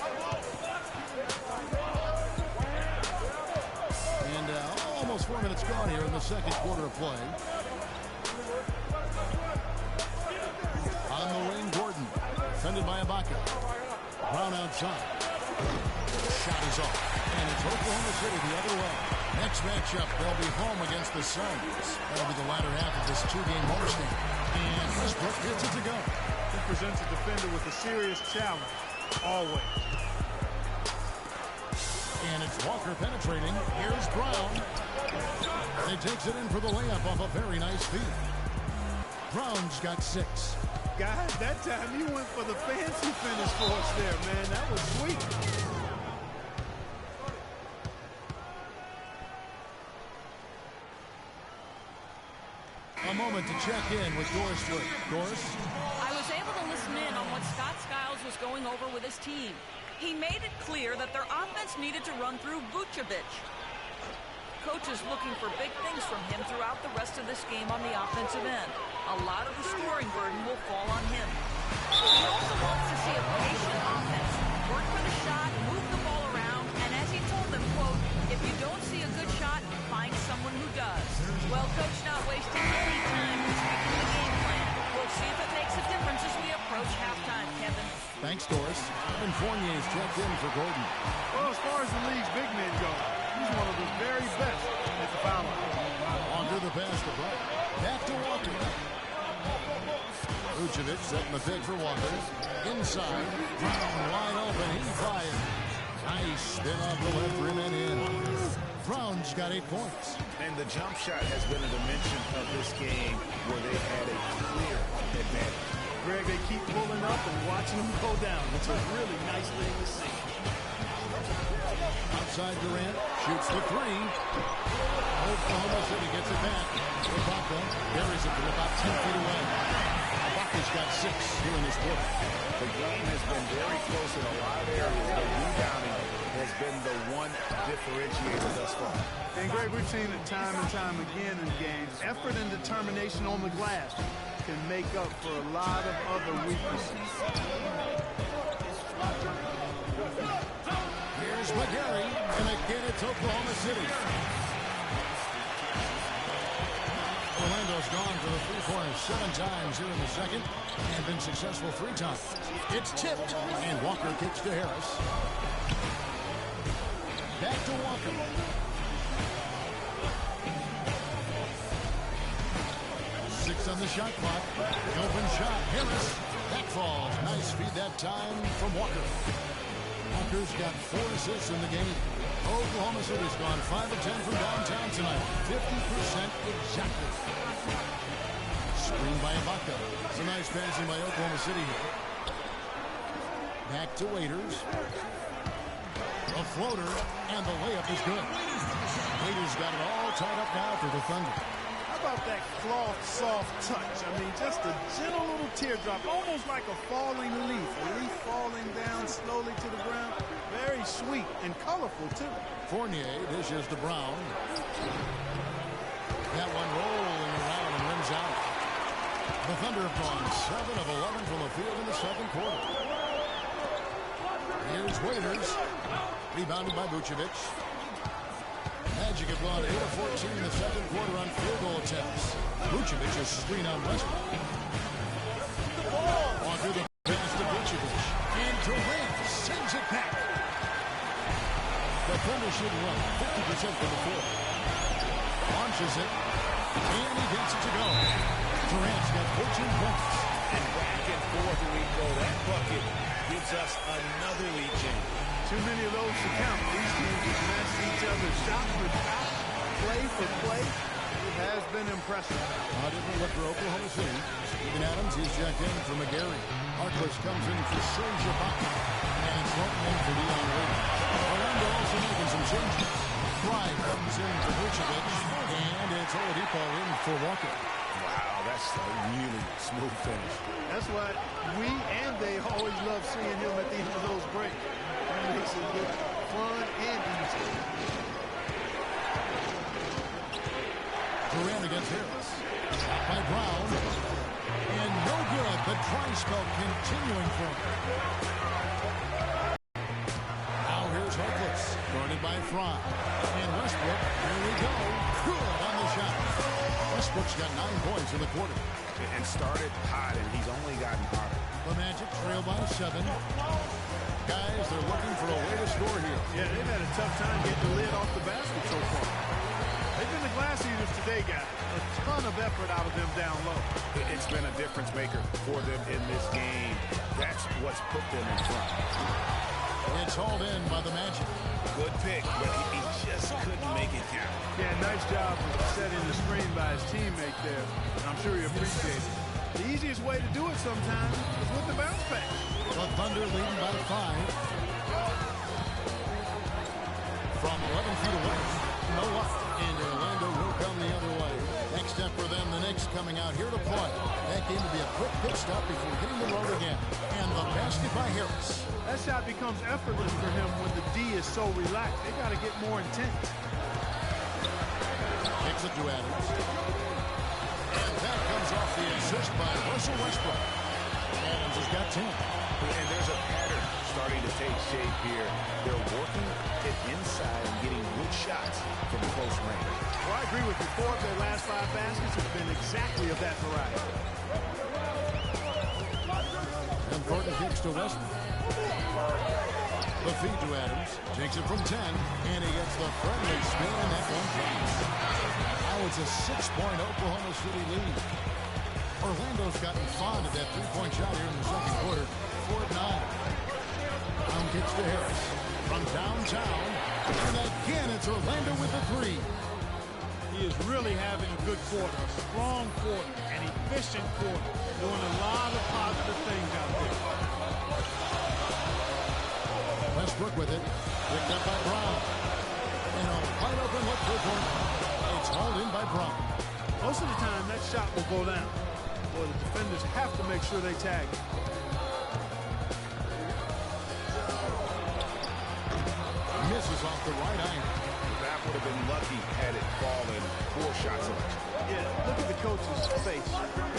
And almost 4 minutes gone here in the second quarter of play. On the wing, Gordon. Defended by Ibaka. Brown outside. Shot is off. And it's Oklahoma City the other way. Next matchup, they'll be home against the Suns. That'll be the latter half of this 2-game homestand. And Westbrook gets it to go. He presents a defender with a serious challenge. Always. And it's Walker penetrating. Here's Brown. He takes it in for the layup off a very nice feed. Brown's got 6. Guys, that time you went for the fancy finish for us there, man. That was sweet. A moment to check in with Doris Burke. Doris? I was able to listen in on what Scott Skiles was going over with his team. He made it clear that their offense needed to run through Vucevic. Coach is looking for big things from him throughout the rest of this game on the offensive end. A lot of the scoring burden will fall on him. He also wants to see a patient offense. Work for the shot, move the ball around, and as he told them, quote, if you don't see a good shot, find someone who does. Well, Coach not wasting any time speaking the game plan. We'll see if it makes a difference as we approach halftime, Kevin. Thanks, Doris. Evan Fournier's checked in for Gordon. Well, as far as the league's big men go, he's one of the very best at the foul line. On to the pass to Bright. Back to Walker. Vucevic setting the pick for Walker. Inside. Brown wide open. He fires. Nice spin off the left rim and in. Brown's got 8 points. And the jump shot has been a dimension of this game where they had a clear advantage. Greg, they keep pulling up and watching them go down. It's a really nice thing to see. Outside Durant. Shoots the 3. Oklahoma City gets it back. Ibaka buries it from about 10 feet away. Ibaka's got 6 here in this quarter. The game has been very close in a lot of areas. The rebounding has been the one differentiator thus far. And Greg, we've seen it time and time again in games. Effort and determination on the glass can make up for a lot of other weaknesses. Here's McGarry, and again it's Oklahoma City. Orlando's gone for the 3-pointers 7 times here in the second and been successful 3 times. It's tipped, and Walker kicks to Harris. Back to Walker. Six on the shot clock. The open shot. Harris. That falls. Nice feed that time from Walker. Walker's got 4 assists in the game. Oklahoma City's gone 5 of 10 from downtown tonight. 50% exactly. Screen by Ibaka. It's a nice passing by Oklahoma City here. Back to Waiters. A floater, and the layup is good. Waiters got it all tied up now for the Thunder. How about that cloth soft touch? I mean, just a gentle little teardrop, almost like a falling leaf. A leaf falling down slowly to the ground. Very sweet and colorful, too. Fournier dishes to Brown. That one rolling around and rims out. The Thunder have gone 7 of 11 from the field in the second quarter. Here's Waiters. Rebounded by Vucevic. Magic have gone 8 of 14 in the second quarter on field goal attempts. Vucevic is screen on Westbrook. On through the pass to Vucevic. And Durant sends it back. The Thunder should run 50% from the floor. Launches it. And he gets it to go. Durant's got 14 points. And back and forth we go. That bucket gives us another lead change. Too many of those to count. These teams have matched each other shot for shot, play for play. It has been impressive. A different look for Oklahoma City. Steven Adams is checked in for McGarry. Harkless comes in for Serge Ibaka. And Thornton in for Dion Waiters. Orlando also making some changes. Fry comes in for Vucevic. And it's Oladipo in for Walker. Wow, that's a really smooth finish. That's why we and they always love seeing him at the end of those breaks. It makes it look fun and easy. Durant against Harris. Shot by Brown. And no good. The try spell continuing for him. Now here's Harkless. Guarded by Fry. And Westbrook. Here we go. Good on the shot. Westbrook's got 9 points in the quarter. And started hot, and he's only gotten hotter. The Magic trail by 7. Guys, they're looking for a way to score here. Yeah, they've had a tough time getting the lid off the basket so far. They've been the glass eaters today, guys. A ton of effort out of them down low. It's been a difference maker for them in this game. That's what's put them in front. It's hauled in by the Magic. Good pick, but he just couldn't make it count. Yeah, nice job of setting the screen by his teammate there. I'm sure he appreciates it. The easiest way to do it sometimes is with the bounce pass. The Thunder leading by 5. From 11 feet away. No up. And Orlando will come the other way. Next step for them, the Knicks coming out here to play at that game to be a quick pit stop before hitting the road again. And the basket by Harris. That shot becomes effortless for him when the D is so relaxed. They got to get more intense. Kicks it to Adams. And that comes off the assist by Russell Westbrook. Adams has got 10. And there's a pattern starting to take shape here. They're working it inside and getting good shots from close range. Well, I agree with you. 4 of their last 5 baskets have been exactly of that variety. And Thornton kicks to Westbrook. The feed to Adams. Takes it from 10. And he gets the friendly spin, and that one comes. Now it's a 6-point Oklahoma City lead. Orlando's gotten fond of that 3-point shot here in the second quarter. 4-9. Brown kicks to Harris. From downtown. And again, it's Orlando with the 3. He is really having a good quarter. A strong quarter. An efficient quarter. Doing a lot of positive things out there. Westbrook with it. Picked up by Brown. And a wide open look for Thornton. It's hauled in by Brown. Most of the time, that shot will go down. Boy, the defenders have to make sure they tag it. Misses off the right iron. That would have been lucky had it fallen. Poor shot selection. Yeah, look at the coach's face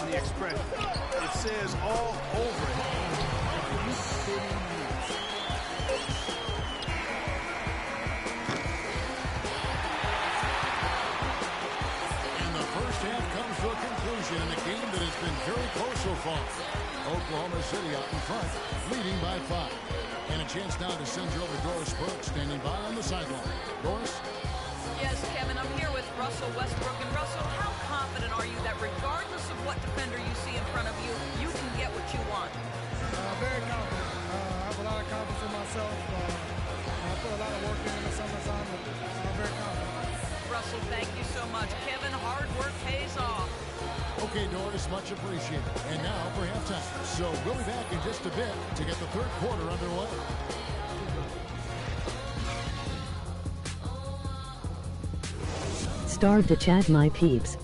and the expression. It says all over it. Are you kidding me? And the first half comes to a conclusion in a game that has been very close so far. Oklahoma City out in front, leading by 5. And a chance now to send you over Doris Burke, standing by on the sideline. Doris? Yes, Kevin, I'm here with Russell Westbrook. And Russell, how confident are you that regardless of what defender you see in front of you, you can get what you want? Very confident. I have a lot of confidence in myself. I put a lot of work in the summertime, but I'm very confident. Russell, thank you so much. Kevin, hard work pays off. Okay, Doris, much appreciated. And now for halftime. So we'll be back in just a bit to get the third quarter underway. Starved to chat, my peeps.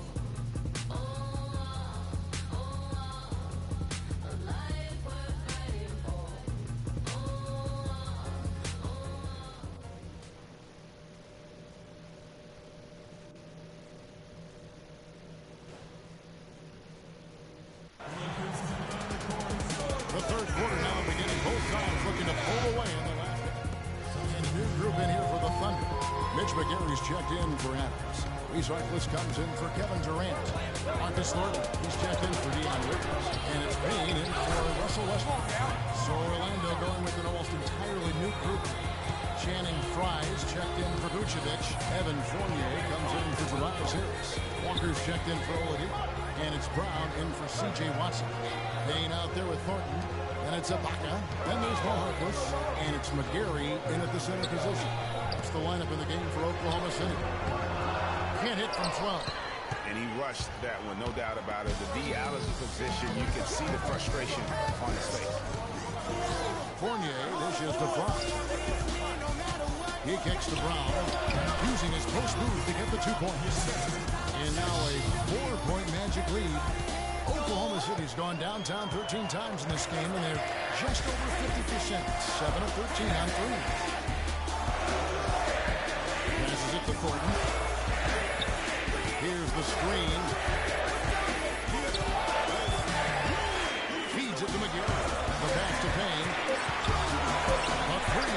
Cyclist comes in for Kevin Durant. Marcus Thornton, he's checked in for Deion Rivers. And it's Payne in for Russell Westbrook. So Orlando going with an almost entirely new group. Channing Fries checked in for Vucevic. Evan Fournier comes in for Tobias Harris. Walker's checked in for Oladipo. And it's Brown in for C.J. Watson. Payne out there with Thornton. And it's Ibaka. Then there's Mo Harkless. And it's McGarry in at the center position. That's the lineup in the game for Oklahoma City. Can't hit from 12. And he rushed that one, no doubt about it. The D out of the position, you can see the frustration on his face. Fournier dishes to Frost. He kicks to Brown, using his post move to get the 2 points. And now a 4-point Magic lead. Oklahoma City's gone downtown 13 times in this game, and they're just over 50%. 7 of 13 on 3. Passes it to Thornton. Here's the screen. Feeds it to McGarry. The pass to Payne. A three.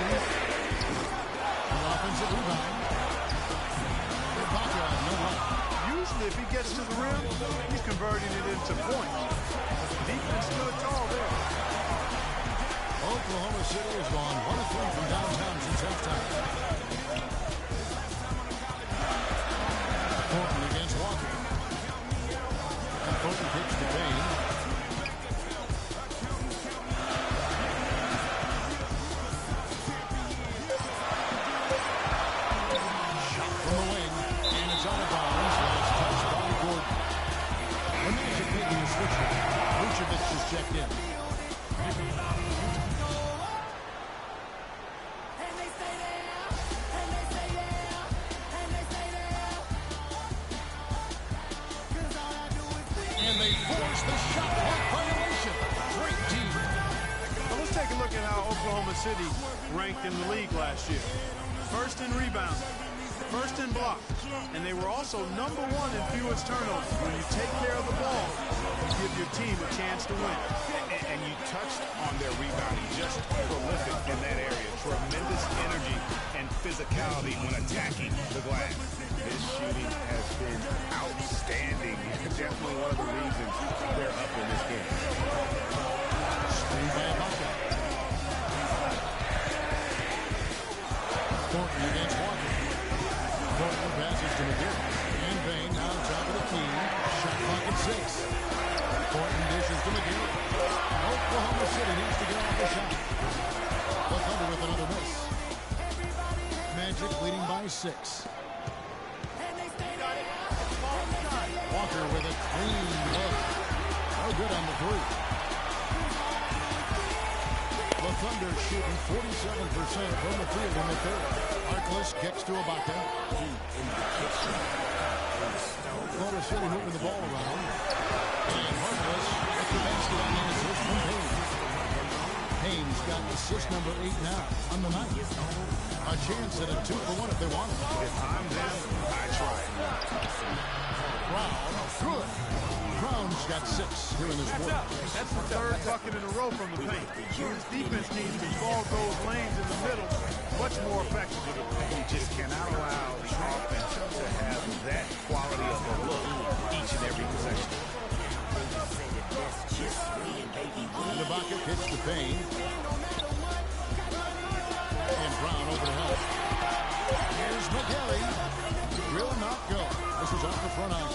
An offensive rebound. Ibaka, no run. Usually if he gets to the rim, he's converting it into points. The defense stood tall there. Oklahoma City has gone 1 of 3 from downtown since halftime. Thornton against Walker. And Thornton kicks to Payne. Shot from the wing. And it's out of bounds. And it's touched by Gordon. The Magic making a switch here. Vucevic is checked in. And they force the shot clock violation. Great team. Well, let's take a look at how Oklahoma City ranked in the league last year. First in rebounding, first in blocks, and they were also #1 in fewest turnovers. When you take care of the ball, you give your team a chance to win. And you touched on their rebounding, just prolific in that area. Tremendous energy and physicality when attacking the glass. His shooting has been outstanding. Definitely one of the reasons they're up in this game. Screen by Ibaka. Thornton against Walker. Thornton passes to McGee. In vain, now top of the key. Shot clock at 6. Thornton dishes to McGee. Oklahoma City needs to get off the shot. The Thunder with another miss. Magic leading by 6. Walker with a clean look. No good on the 3. The Thunder shooting 47% from the field in the third. Harkless kicks to Ibaka. Oklahoma City moving the ball around. And Harkless at the basket on the assist from Haynes. Haynes got assist number 8 now on the night. A chance at a 2-for-1 if they want it. If I'm them, I try. Brown, good. Brown's got 6 here in this quarter. That's the third bucket in a row from the paint. His defense needs to ball those lanes in the middle much more effectively. You just cannot allow the offense to have that quality of a look each and every possession. And the bucket hits the paint. And Brown over to help. Here's McGarry. Will not go. This is off the front iron.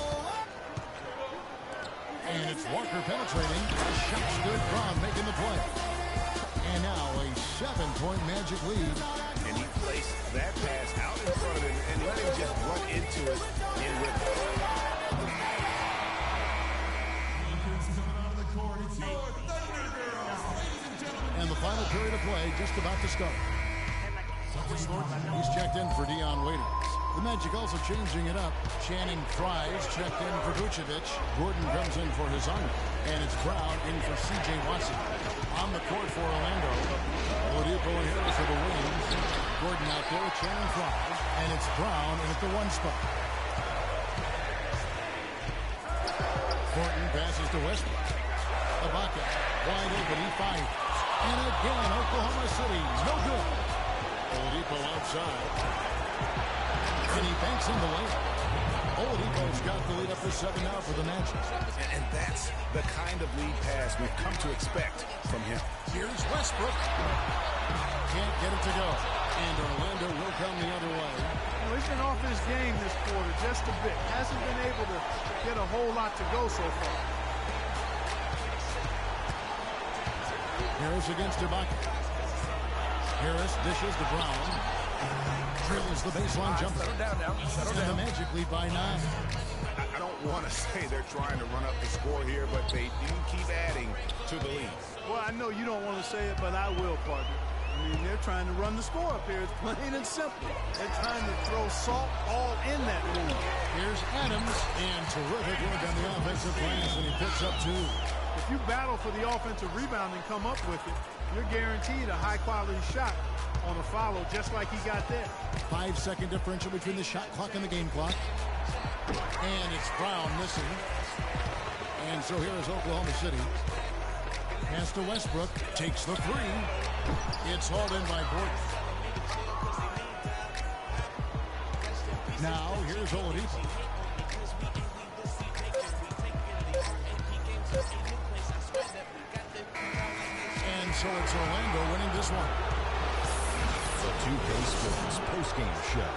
And it's Walker penetrating. Shot's good. Brown making the play. And now a 7-point Magic lead. And he placed that pass out in front of him and let him just run into it in rhythm. And the final period of play just about to start. He's checked in for Dion Waiters. The Magic also changing it up. Channing Fries checked in for Vucevic. Gordon comes in for Hizanga. And it's Brown in for C.J. Watson. On the court for Orlando. Oladipo and Harris for the wings. Gordon out there with Channing Fries. And it's Brown in at the 1 spot. Thornton passes to Westbrook. Ibaka wide open. He fires. And again, Oklahoma City, no good. Oladipo outside. And he banks in the lane. Oladipo's got the lead up to 7 now for the Magic. And that's the kind of lead pass we've come to expect from him. Here's Westbrook. Can't get it to go. And Orlando will come the other way. He's been off his game this quarter just a bit. Hasn't been able to get a whole lot to go so far. Harris against Ibaka. Harris dishes to Brown. Drills the baseline jumper. And the Magic lead by 9. I don't want to say they're trying to run up the score here, but they do keep adding to the lead. Well, I know you don't want to say it, but I will, partner. I mean, they're trying to run the score up here. It's plain and simple. They're trying to throw salt all in that move. Here's Adams. And terrific work on the offensive glass, and he picks up 2. If you battle for the offensive rebound and come up with it, you're guaranteed a high-quality shot on a follow, just like he got there. 5-second differential between the shot clock and the game clock. And it's Brown missing. And so here is Oklahoma City. Pass to Westbrook. Takes the 3. It's hauled in by Gordon. Now here's Oladipo. And so it's Orlando winning this one. The 2K Sports postgame show.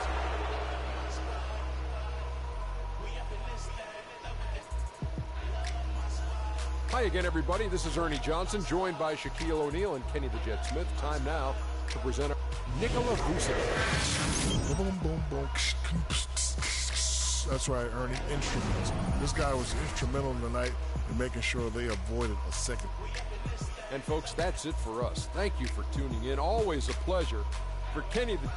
Hi again, everybody. This is Ernie Johnson, joined by Shaquille O'Neal and Kenny the Jet Smith. Time now to present Nikola Vucevic. Boom, boom, boom. That's right, Ernie. Instruments. This guy was instrumental tonight in making sure they avoided a second. And folks, that's it for us. Thank you for tuning in. Always a pleasure. For Kenny the...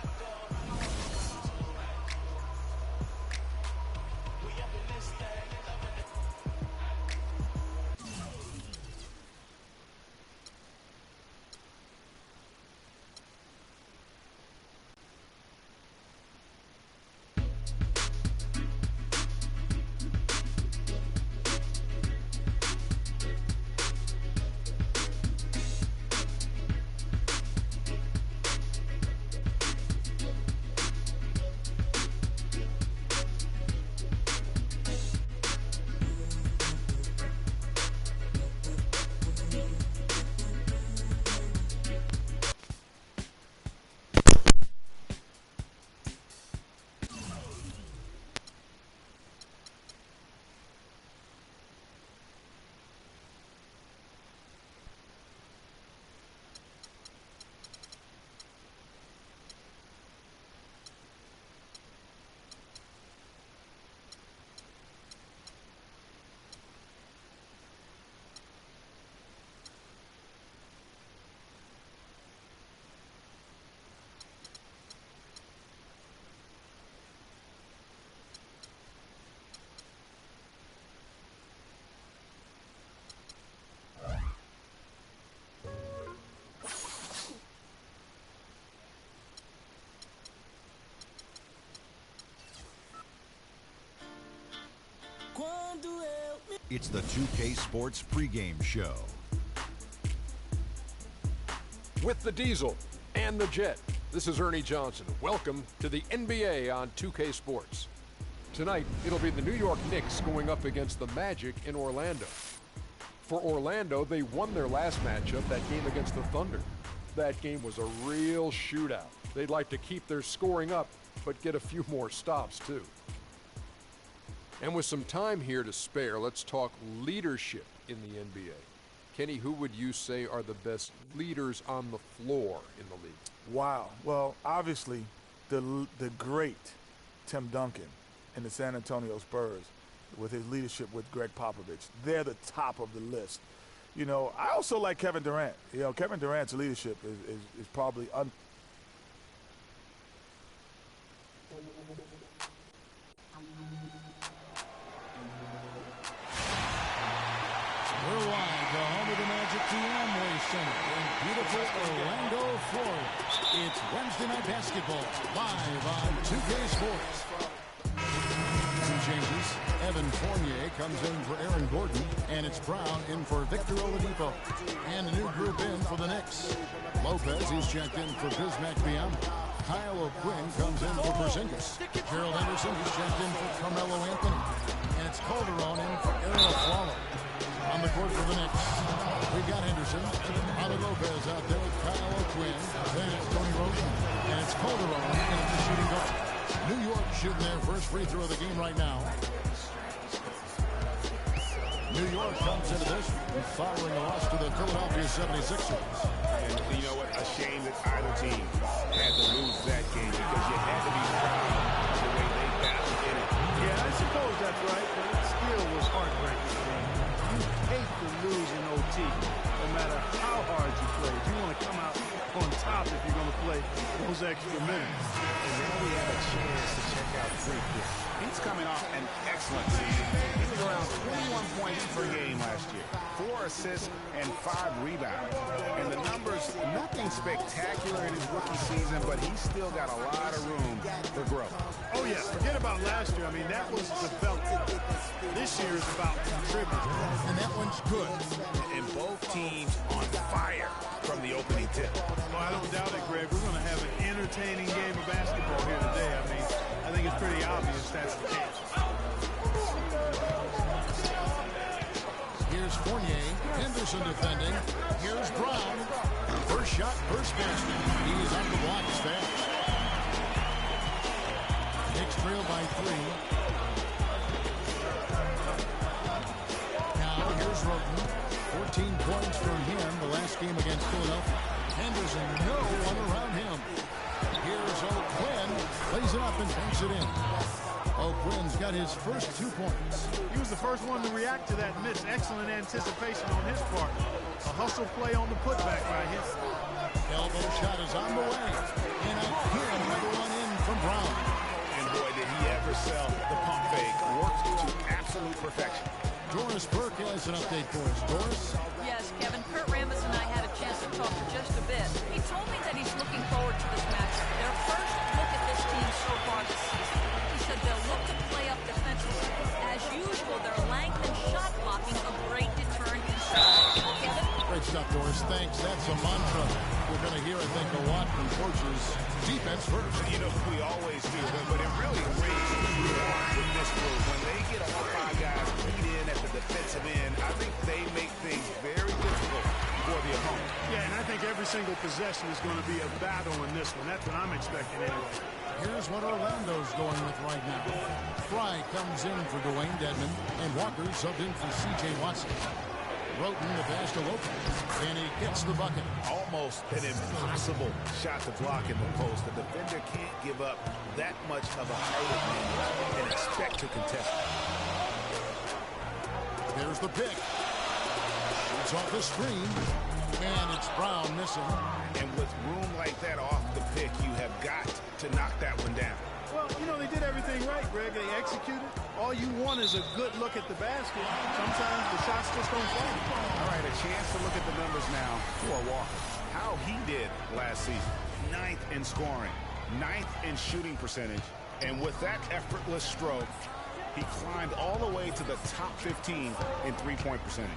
It's the 2K Sports pregame show. With the Diesel and the Jet, this is Ernie Johnson. Welcome to the NBA on 2K Sports. Tonight, it'll be the New York Knicks going up against the Magic in Orlando. For Orlando, they won their last matchup, that game against the Thunder. That game was a real shootout. They'd like to keep their scoring up, but get a few more stops, too. And with some time here to spare, let's talk leadership in the NBA. Kenny, who would you say are the best leaders on the floor in the league? Wow. Well, obviously, the great Tim Duncan in the San Antonio Spurs with his leadership with Greg Popovich. They're the top of the list. You know, I also like Kevin Durant. You know, Kevin Durant's leadership is probably We're live, the home of the Magic, the Amway Center in beautiful Orlando, Florida. It's Wednesday Night Basketball, live on 2K Sports. Some changes. Evan Fournier comes in for Aaron Gordon, and it's Brown in for Victor Oladipo. And a new group in for the Knicks. Lopez, he's checked in for Bismack Biyombo. Kyle O'Quinn comes in for Porzingis. Gerald Henderson, he's checked in for Carmelo Anthony. And it's Calderon in for Ariel Flalo. On the court for the Knicks, we've got Henderson. Ronald Lopez out there with Kyle O'Quinn. Then it's Tony Rosen. And it's Calderon in the shooting guard. New York shooting their first free throw of the game right now. New York comes into this following a loss to the Philadelphia 76ers. And you know what? A shame that either team had to lose that game because you had to be proud of the way they battled in it. Yeah, I suppose that's right, but it still was heartbreaking. You hate to lose in OT, no matter how hard you play. You want to come out on top if you're going to play those extra minutes. And now we have a chance to check out Freak here. He's coming off an excellent season. He was around 21 points per game last year, 4 assists and 5 rebounds. And the numbers, nothing spectacular in his rookie season, but he's still got a lot of room for growth. Oh, yeah, forget about last year. I mean, that was development. This year is about contributing. And that one's good. And both teams on fire from the opening tip. Well, I don't doubt it, Greg. We're going to have an entertaining game of basketball here today. I mean, I think it's pretty obvious that's the case. Here's Fournier. Henderson defending. Here's Brown. First shot, first basket. He's on the block fast. Knicks trail by 3. Now here's Roten. 14 points from him the last game against Philadelphia. Henderson, no one around him. Here's O'Quinn. Plays it up and banks it in. O'Quinn's got his first 2 points. He was the first one to react to that miss. Excellent anticipation on his part. A hustle play on the putback right here. Elbow shot is on the way. And again, another one in from Brown. And boy, did he ever sell the pump fake. Worked to absolute perfection. Doris Burke has an update for us. Doris? Yes, Kevin, Kurt Rambis and I had a chance to talk for just a bit. He told me that he's looking forward to this matchup. Their first look at this team so far this season. He said they'll look to play up defensively. As usual, their length and shot blocking a great deterrent inside. Kevin? Great stuff, Doris. Thanks. That's a mantra we're going to hear, I think, a lot from coaches. Defense first. You know, we always do, but it really rings with this group. When they get all 5 guys beat in at the defensive end, I think they make things very difficult for the opponent. Yeah, and I think every single possession is going to be a battle in this one. That's what I'm expecting anyway. Here's what Orlando's going with right now. Fry comes in for Dwayne Dedmon, and Walker subbed in for C.J. Watson. Roten the pass to Lopez, and he gets the bucket. Almost an impossible shot to block in the post. The defender can't give up that much of a height advantage and expect to contest. There's the pick. Shoots off the screen, and it's Brown missing. And with room like that off the pick, you have got to knock that one down. Well, you know, they did everything right, Greg. They executed. All you want is a good look at the basket. Sometimes the shots just don't fall. All right, a chance to look at the numbers now for Walker. How he did last season. 9th in scoring, 9th in shooting percentage. And with that effortless stroke, He climbed all the way to the top 15 in three-point percentage.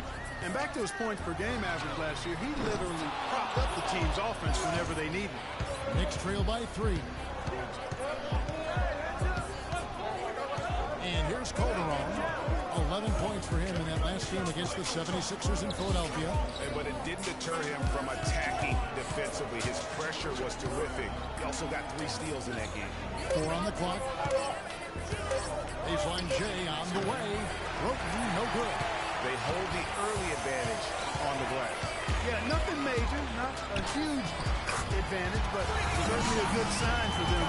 And back to his points per game average last year, he literally propped up the team's offense whenever they needed. Knicks trail by 3. And here's Calderon. 11 points for him in that last game against the 76ers in Philadelphia. But it didn't deter him from attacking defensively. His pressure was terrific. He also got 3 steals in that game. 4 on the clock. Baseline J on the way. Broken, no good. They hold the early advantage on the glass. Yeah, nothing major, not a huge advantage, but certainly a good sign for them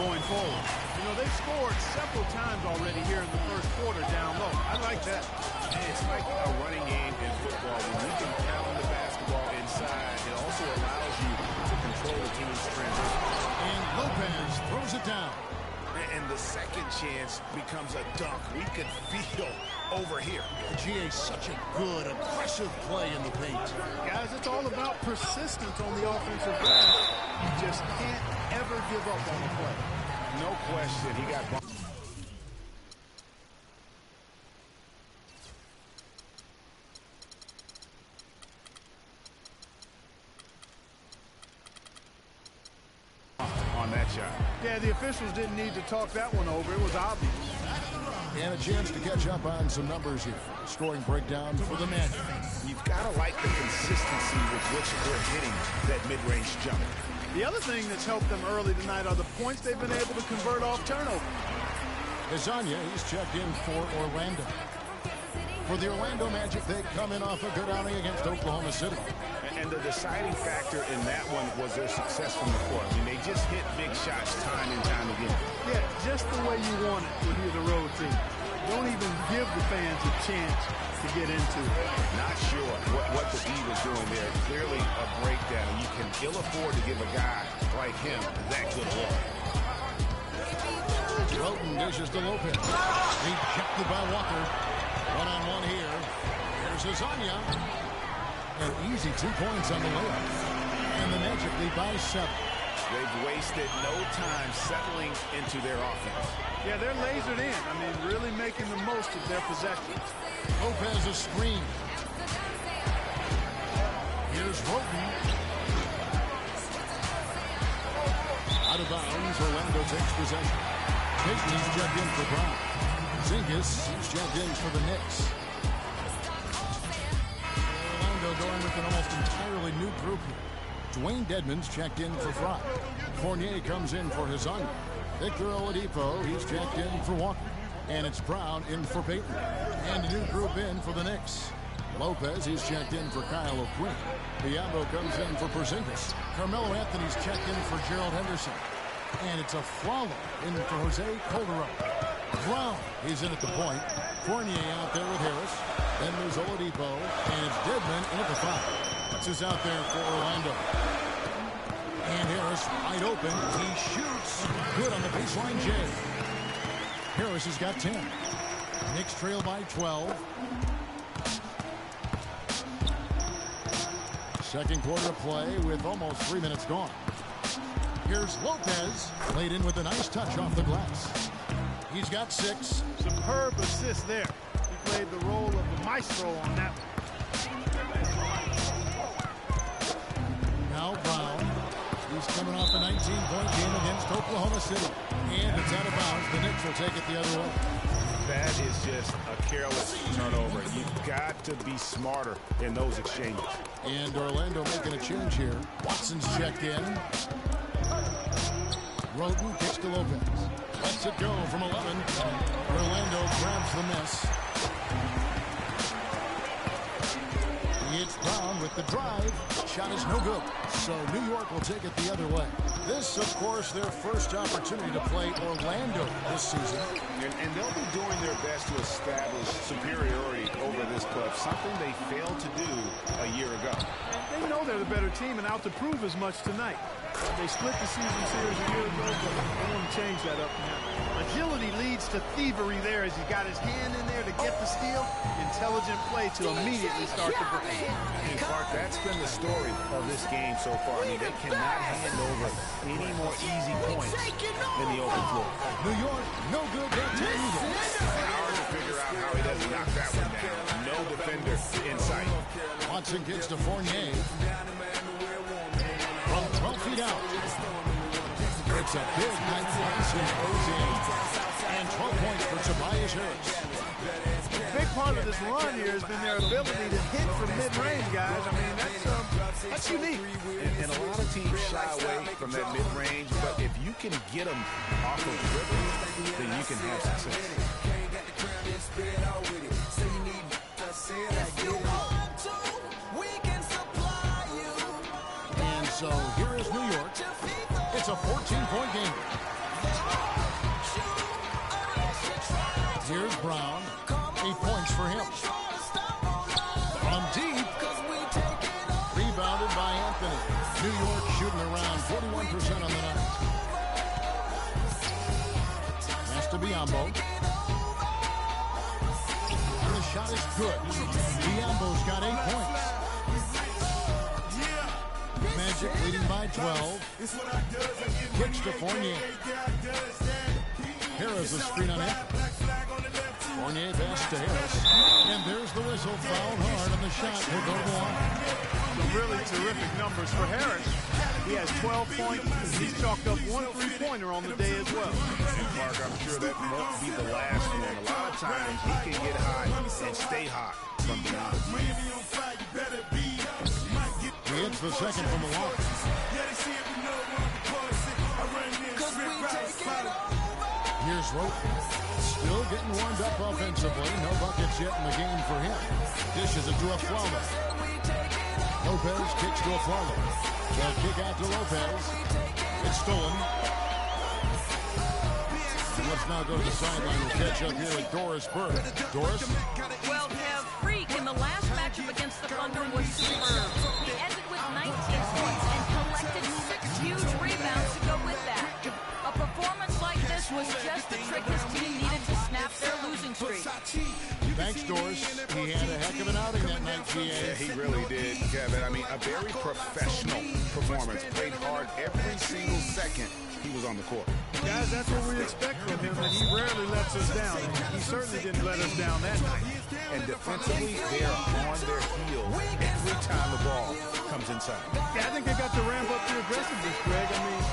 going forward. You know, they've scored several times already here in the first quarter down low. I like that. It's like a running game in football. When you can pound the basketball inside, it also allows you to control the team's transition. And Lopez throws it down. And the second chance becomes a dunk. We could feel over here. GA, such a good, aggressive play in the paint. Guys, it's all about persistence on the offensive glass. You just can't ever give up on the play. No question. He got bumped. On that shot. Yeah, the officials didn't need to talk that one over. It was obvious. And a chance to catch up on some numbers here. Scoring breakdown for the Magic. You've got to like the consistency with which they're hitting that mid-range jump. The other thing that's helped them early tonight are the points they've been able to convert off turnover. Kazanya, he's checked in for Orlando. For the Orlando Magic, they come in off a good outing against Oklahoma City. And the deciding factor in that one was their success from the court. I mean, they just hit big shots time and time again. Yeah, just the way you want it when you're the road team. Don't even give the fans a chance to get into it. Not sure what the D was doing there. Clearly a breakdown. You can ill afford to give a guy like him that good a look. Roten dishes to Lopez. Rejected by Walker. One-on-one here. Here's Azania. An easy 2 points on the layup. And the Magic lead by 7. They've wasted no time settling into their offense. Yeah, they're lasered in. I mean, really making the most of their possessions. Lopez a screen. Here's Roten. Out of bounds, Orlando takes possession. Payton is checked in for Brown. Zingis is checked in for the Knicks. Orlando going with an almost entirely new group here. Dwayne Dedmon's checked in for Fry. Fournier comes in for Hezonja. Victor Oladipo, he's checked in for Walker. And it's Brown in for Payton. And a new group in for the Knicks. Lopez, he's checked in for Kyle O'Quinn. Diablo comes in for Porzingis. Carmelo Anthony's checked in for Gerald Henderson. And it's a Flalo in for Jose Calderon. Brown, he's in at the point. Fournier out there with Harris. Then there's Oladipo. And it's Dedmon in at the 5. That's is out there for Orlando. And Harris wide open. He shoots. Good on the baseline J. Harris has got 10. Knicks trail by 12. Second quarter of play with almost 3 minutes gone. Here's Lopez. Laid in with a nice touch off the glass. He's got 6. Superb assist there. He played the role of the maestro on that one. Now Brown. He's coming off a 19-point game against Oklahoma City. And it's out of bounds. The Knicks will take it the other way. That is just a careless turnover. You've got to be smarter in those exchanges. And Orlando making a change here. Watson's checked in. Roten kicks to Lopez. Lets it go from 11. Orlando grabs the miss. It's Brown with the drive. Shot is no good. So New York will take it the other way. This, of course, their first opportunity to play Orlando this season. And they'll be doing their best to establish superiority over this club, something they failed to do a year ago. And they know they're the better team and out to prove as much tonight. They split the season series a year ago, but they want to change that up now. Agility leads to thievery there as he got his hand in there to get the steal. Intelligent play to immediately start the break. Hey, Clark, that's been the story of this game so far. I mean, they cannot hand over any more easy points than the open floor. New York, no good that time either. Hard to figure out how he doesn't knock that one down. No defender in sight. Watson gets to Fournier. From 12 feet out. It's a big night for Ozan. And 12 points for Tobias Harris. A big part of this run here has been their ability to hit from mid-range, guys. I mean, that's unique. And a lot of teams shy away from that mid-range, but if you can get them off of dribble, then you can have success. And so here is New York. It's a 14-point game. Here's Brown. 8 points for him. From deep. Rebounded by Anthony. New York shooting around 41% on the night. Has to be Biombo. The shot is good. Biombo's got 8 points. Magic leading by 12. Kicks to Fournier. Harris a screen on it. Fournier pass to Harris. And there's the whistle. Fouled hard on the shot. Will go to the line. Some really terrific numbers for Harris. He has 12 points. He's chalked up 1 3-pointer on the day as well. And Mark, I'm sure that won't be the last one. A lot of times he can get hot and stay hot from beyond. He hits the second from the line. Here's Rope. Still getting warmed up offensively. No buckets yet in the game for him. Dishes it to Aflalo. Lopez kicks to Aflalo. They'll kick out to Lopez. It's stolen. And let's now go to the sideline. We'll catch up here with Doris Burke. Doris? Well, Kev, Freak in the last matchup against the Thunder was superb. He ended with 19 points and collected 6 huge rebounds to go with that. A performance like this was just the trick his team needed to snap their losing streak. Thanks, Doris. He had a heck of an outing that night, GA. Yeah, he really did, Kevin. I mean, a very professional performance. Played hard every single second he was on the court. Guys, that's what we expect from him, and he rarely lets us down. He certainly didn't let us down that night. And defensively, they are on their heels every time the ball comes inside. Yeah, I think they got to ramp up the aggressiveness, Greg. I mean,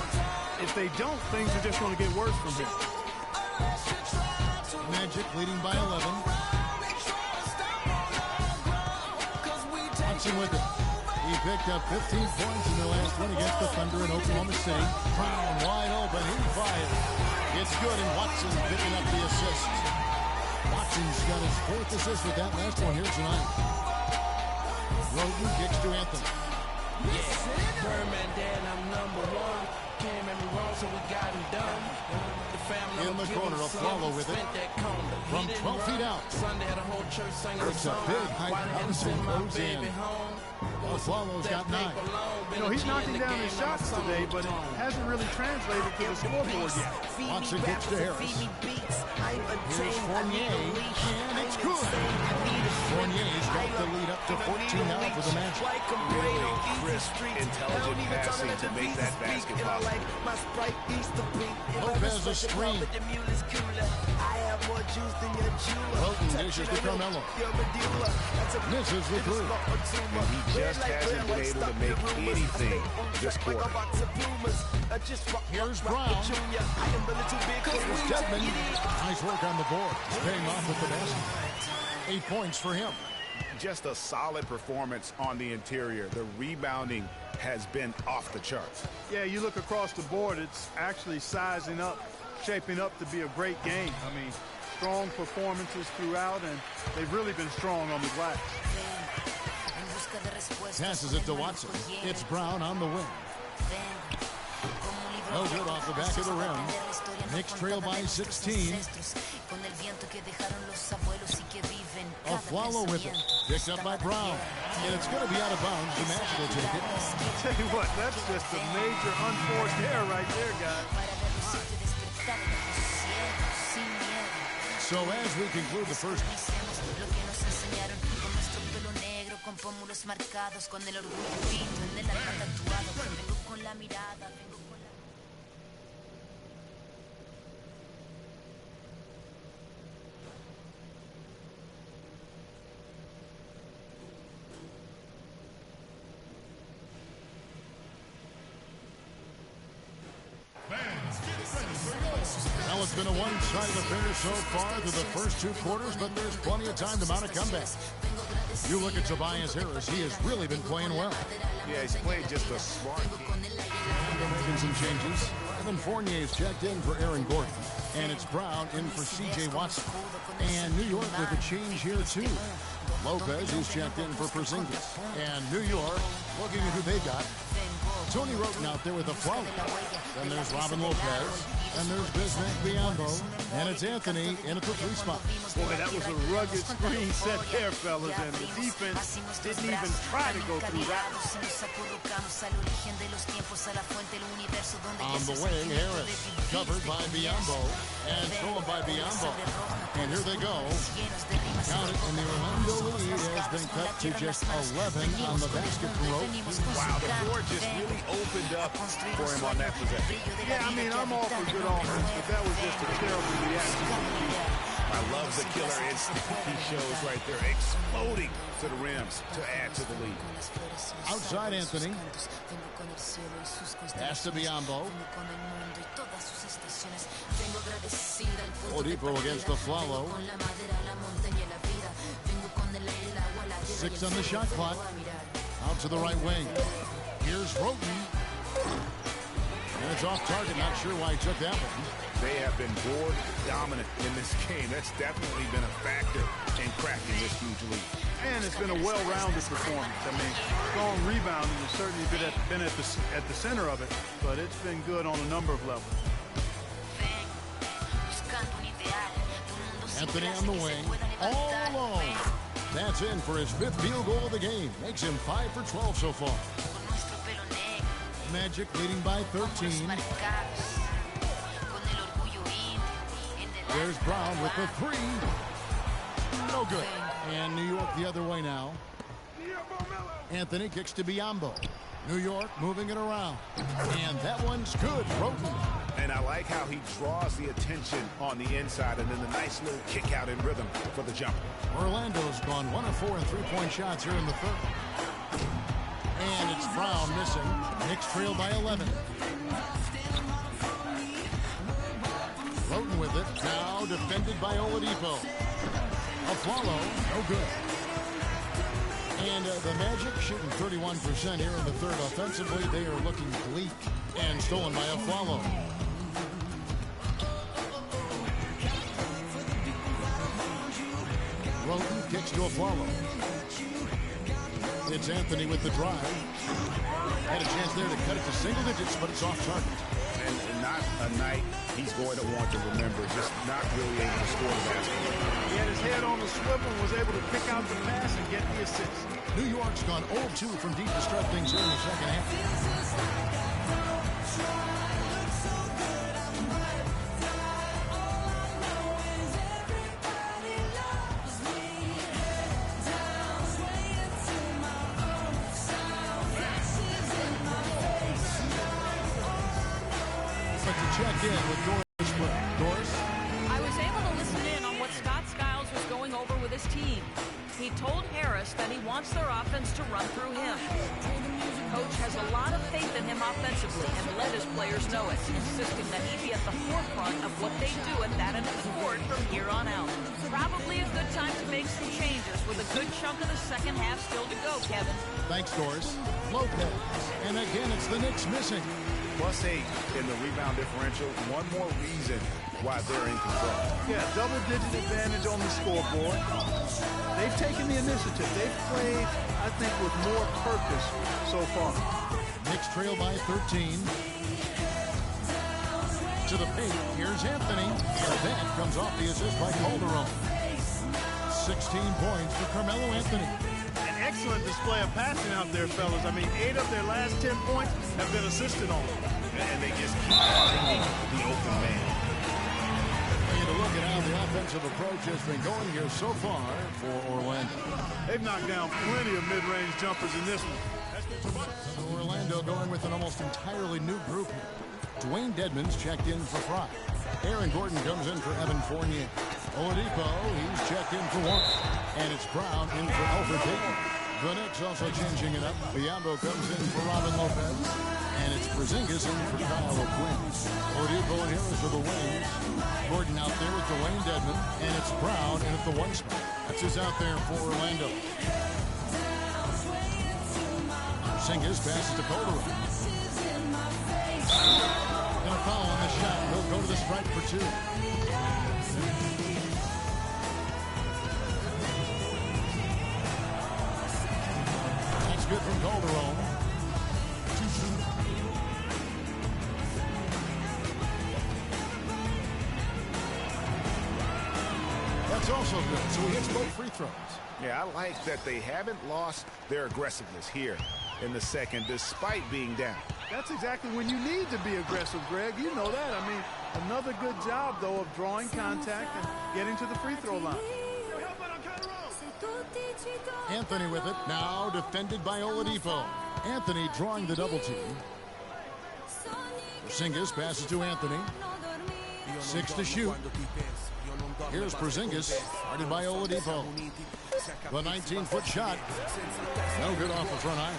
if they don't, things are just going to get worse from him. Magic leading by 11. Watson with it. He picked up 15 points in their last one against the Thunder in Oklahoma City. Brown wide open. He fired. It's good, and Watson picking up the assist. Watson's got his 4th assist with that last one here tonight. Roden kicks to Anthony. Birdman, Dad, I'm number 1. Came at me wrong, so we got him done. In the corner, Aflalo with it. From 12 feet out. It's a big high bounce and goes in. Aflalo's got 9. You know, he's knocking down his shots today, but it hasn't really translated to the scoreboard yet. Watson gets to Harris. Here's Fournier, and it's good. Fournier's got the lead up to 14 now for the match. Really crisp, intelligent passing to make that basket possible. Lopez a screen. Wilton dishes to Carmelo. Misses the 3. And he just hasn't been able to make anything this quarter. Here's Brown. Here's Jumpman. Nice work on the board. He's paying off with the basket. 8 points for him. Just a solid performance on the interior. The rebounding has been off the charts. Yeah, you look across the board, it's actually sizing up, shaping up to be a great game. I mean, strong performances throughout, and they've really been strong on the glass. Passes it to Watson. It's Brown on the wing. No good off the back of the rim. Knicks trail by 16. Aflalo with it. Picked up by Brown. And it's going to be out of bounds. The match will take it. Tell you what, that's just a major unforced error right there, guys. So as we conclude the first... Con pómulos marcados, con el orgullo pinto en el alma tatuado. Vengo con la mirada, vengo con la... Well, it's been a one-sided affair so far through the first 2 quarters, but there's plenty of time to mount a comeback. You look at Tobias Harris, he has really been playing well. Yeah, he's played just a smart game. They're making some changes. Evan Fournier is checked in for Aaron Gordon, and it's Brown in for C.J. Watson. And New York with a change here, too. Lopez is checked in for Porzingis. And New York, looking at who they got. Tony Roten out there with a float. Then there's Robin Lopez. And there's Bismack Biyombo. And it's Anthony in at the 3 spot. Boy, that was a rugged screen set there, fellas. And the defense didn't even try to go through that. On the wing, Harris. Covered by Biyombo. And thrown by Biyombo. And here they go. Count it, and the Orlando lead has been cut to just 11 on the basket rope. Wow, the board just really opened up for him on that possession. Yeah, I mean, I'm all for good offense, but that was just a terrible reaction. I love the killer instinct he shows right there, exploding to the rims to add to the lead. Outside Anthony. Pass to Biyombo. Oladipo against the Flalo. 6 on the shot clock. Out to the right wing. Here's Roten. And it's off target. Not sure why he took that one. They have been board dominant in this game. That's definitely been a factor in cracking this huge lead. And it's been a well-rounded performance. I mean, strong rebounding has certainly been at the center of it, but it's been good on a number of levels. Anthony on the wing, all alone. That's in for his 5th field goal of the game. Makes him 5 for 12 so far. Magic leading by 13. There's Brown with the 3. No good. And New York the other way now. Anthony kicks to Biyombo. New York moving it around. And that one's good. Roten. And I like how he draws the attention on the inside, and then the nice little kick out in rhythm for the jumper. Orlando's gone 1 of 4 in 3-point shots here in the 3rd. And it's Brown missing. Knicks trail by 11. Roten with it. Now defended by Oladipo. A follow. No good. And the Magic shooting 31% here in the 3rd. Offensively, they are looking bleak. And stolen by a follow. Roten kicks to a follow. It's Anthony with the drive. Had a chance there to cut it to single digits, but it's off target. And not a night he's going to want to remember, just not really able to score the basketball. He had his head on the swivel and was able to pick out the pass and get the assist. New York's gone 0-2 from deep to start things here in the second half. Check in with Doris. Doris? I was able to listen in on what Scott Skiles was going over with his team. He told Harris that he wants their offense to run through him. Coach has a lot of faith in him offensively and let his players know it, insisting that he be at the forefront of what they do at that end of the court from here on out. Probably a good time to make some changes with a good chunk of the second half still to go, Kevin. Thanks, Doris. Lopez. And again, it's the Knicks missing. +8 in the rebound differential. One more reason why they're in control. Yeah, double-digit advantage on the scoreboard. They've taken the initiative. They've played, I think, with more purpose so far. Knicks trail by 13. To the paint, here's Anthony. And that comes off the assist by Calderon. 16 points for Carmelo Anthony. An excellent display of passing out there, fellas. I mean, 8 of their last 10 points have been assisted on. And they just keep finding the open man. You a look at how the offensive approach has been going here so far for Orlando. They've knocked down plenty of mid-range jumpers in this one. So Orlando going with an almost entirely new group here. Dwayne Dedmon's checked in for Fry. Aaron Gordon comes in for Evan Fournier. Oladipo, he's checked in for one. And it's Brown in for Alfred Payton. The Knicks also changing it up. Biyombo comes in for Robin Lopez. And it's Porzingis in for Kyle O'Quinn. Oladipo and Harris for the wings. Gordon out there with Dwayne Dedmon. And it's Brown in at the one spot. That's who's out there for Orlando. Porzingis passes to Calderon. And a foul on the shot. He'll go to the stripe for two. That's good from Calderon. That's also good. So he hits both free throws. Yeah, I like that they haven't lost their aggressiveness here in the second, despite being down. That's exactly when you need to be aggressive, Greg. You know that. I mean, another good job, though, of drawing contact and getting to the free throw line. Anthony with it. Now defended by Oladipo. Anthony drawing the double team. Porzingis passes to Anthony. 6 to shoot. Here's Porzingis, guarded by Oladipo. The 19-foot shot. No good off the front iron.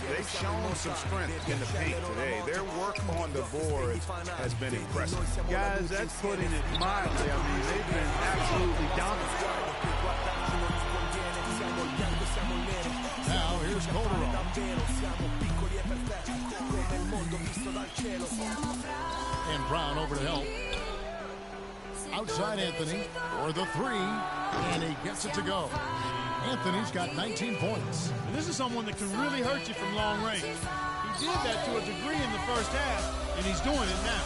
They've shown some strength in the paint today. Their work on the boards has been impressive. Guys, that's putting it mildly. I mean, they've been absolutely dominant. Now, here's Calderon. And Brown over to help. Outside Anthony for the three, and he gets it to go. Anthony's got 19 points. And this is someone that can really hurt you from long range. He did that to a degree in the first half, and he's doing it now.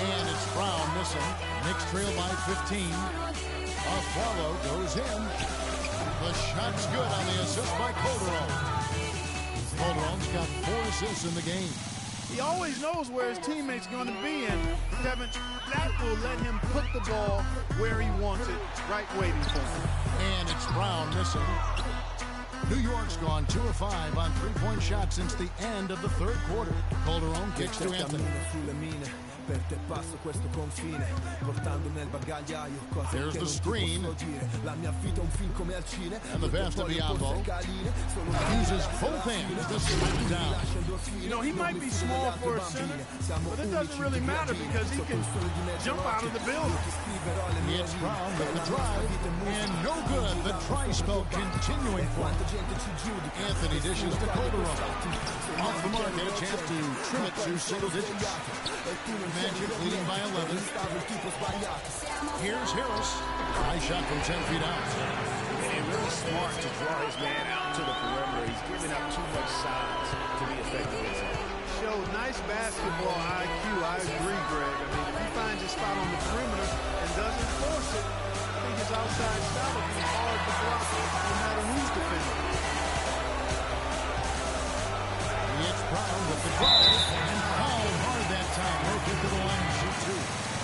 And it's Brown missing. Knicks trail by 15. A follow goes in. The shot's good on the assist by Calderon. Calderon's got 4 assists in the game. He always knows where his teammate's going to be, and Kevin, that will let him put the ball where he wants it, right waiting for him. And it's Brown missing. New York's gone 2 of 5 on three-point shots since the end of the third quarter. Calderon kicks to Anthony. There's the screen. And the pass to Biyombo. Uses both hands to slam it down. You know, he might be small for a center, but it doesn't really matter because he can jump out of the building. It's Brown with the drive. And no good. The try spell continuing for him. Anthony dishes to Calderon. Off the mark, get a chance to trim it to single digits. Magic leading by 11. Here's Harris. High shot from 10 feet out. And really smart to draw his man out to the perimeter. He's giving up too much size to be effective inside. Showed nice basketball IQ. I agree, Greg. I mean, if he finds his spot on the perimeter and doesn't force it, I think his outside shot will be hard to block no matter who's defending. It's Brown with the drive and fouled hard that time. No kick to the line and shoot 2.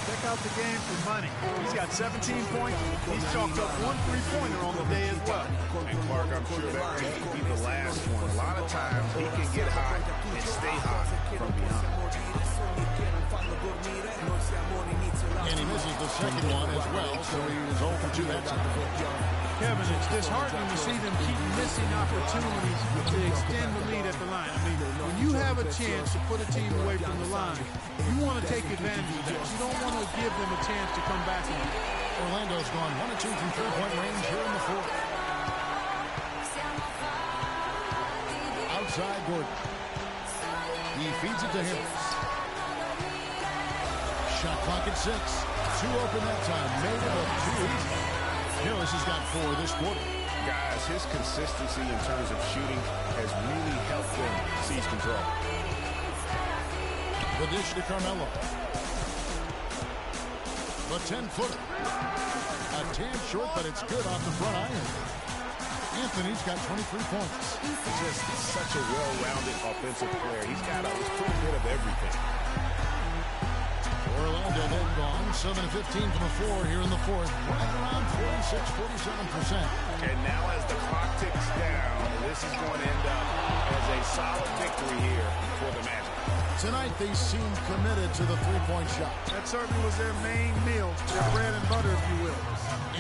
Check out the game for money. He's got 17 points. He's chalked up 1 3-pointer on the day as well. And Clark, I'm sure that could be the last one. A lot of times he can get hot and stay hot from beyond. And he misses the second one as well, so he was 0 for 2 that time. Kevin, it's disheartening to see them keep missing opportunities to extend the lead at the line. I mean, when you have a chance to put a team away from the line, you want to take advantage of that. You don't want to give them a chance to come back on it. Orlando's gone 1 of 2 from 3-point range here in the fourth. Outside Gordon. He feeds it to Harris. Shot clock at 6. 2 open that time. Made it up 2 easy. Harris has got 4 this quarter. Guys, his consistency in terms of shooting has really helped them seize control. The dish to Carmelo. The 10-footer. A tad short, but it's good off the front iron. Anthony's got 23 points. Just such a well-rounded offensive player. He's got a little bit of everything. Orlando then gone. 7 of 15 from the floor here in the fourth. Right around 46, 47%. And now as the clock ticks down, this is going to end up as a solid victory here for the Magic. Tonight they seem committed to the three-point shot. That certainly was their main meal, their bread and butter, if you will.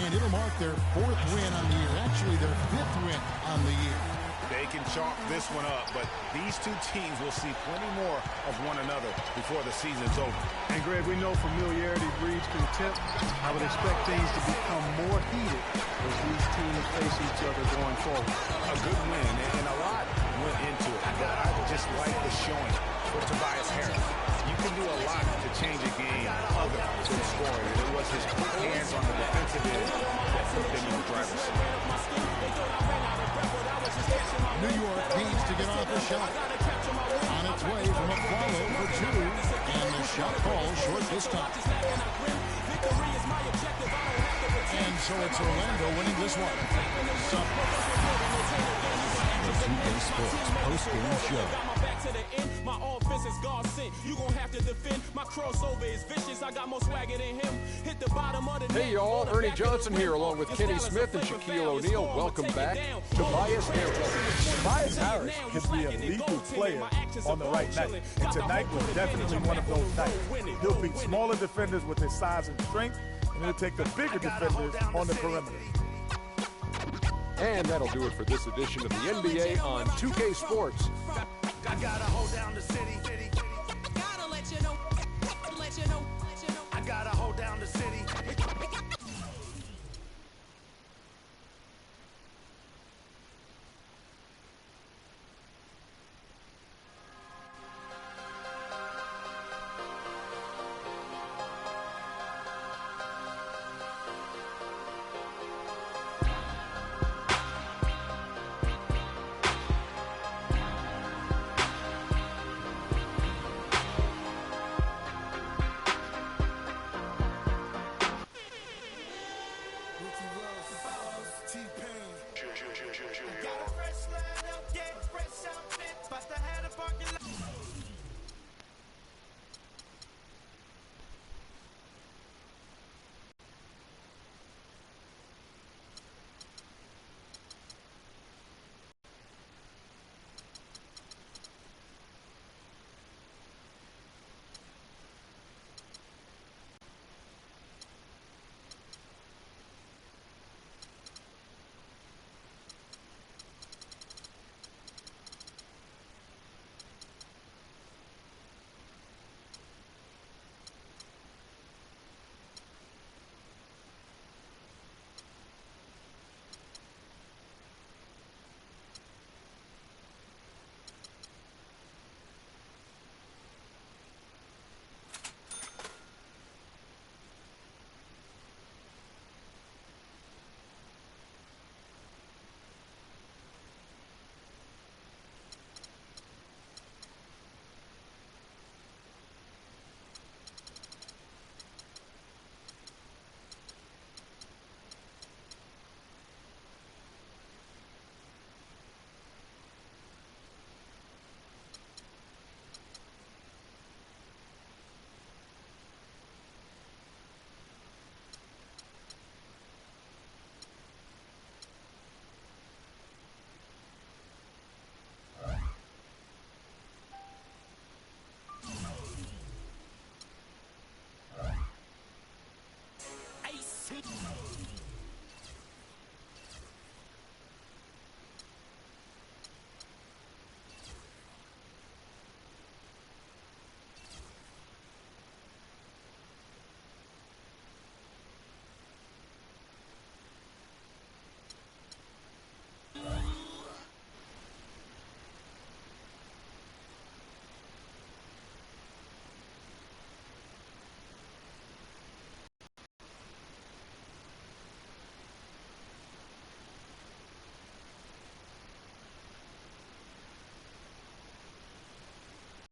And it'll mark their fourth win on the year. Actually, their fifth win on the year. They can chalk this one up, but these two teams will see plenty more of one another before the season's over. And Greg, we know familiarity breeds contempt. I would expect things to become more heated as these teams face each other going forward. A good win, and a lot went into it. But I just like the showing for Tobias Harris. You can do a lot to change a game other than scoring. And it was his quick hands on the defensive end that put them in the driver's seat. New York needs to get off the shot. On its way from a follow for two, and the shot falls short this time. And so it's Orlando winning this one. The 2K Sports post-game show. My offense is God sent. You gon' have to defend. My crossover is vicious. I got more swagger than him. Hit the bottom of the Hey y'all, Ernie Johnson here along with Kenny Smith and Shaquille O'Neal. Welcome back. Tobias Harris. Tobias Harris can be a lethal player on the right night. And tonight was definitely one of those nights. He'll beat smaller defenders with his size and strength, and he'll take the bigger defenders on the perimeter. And that'll do it for this edition of the NBA on 2K Sports. I gotta hold down the city. Gotta let you know. I gotta hold down the city.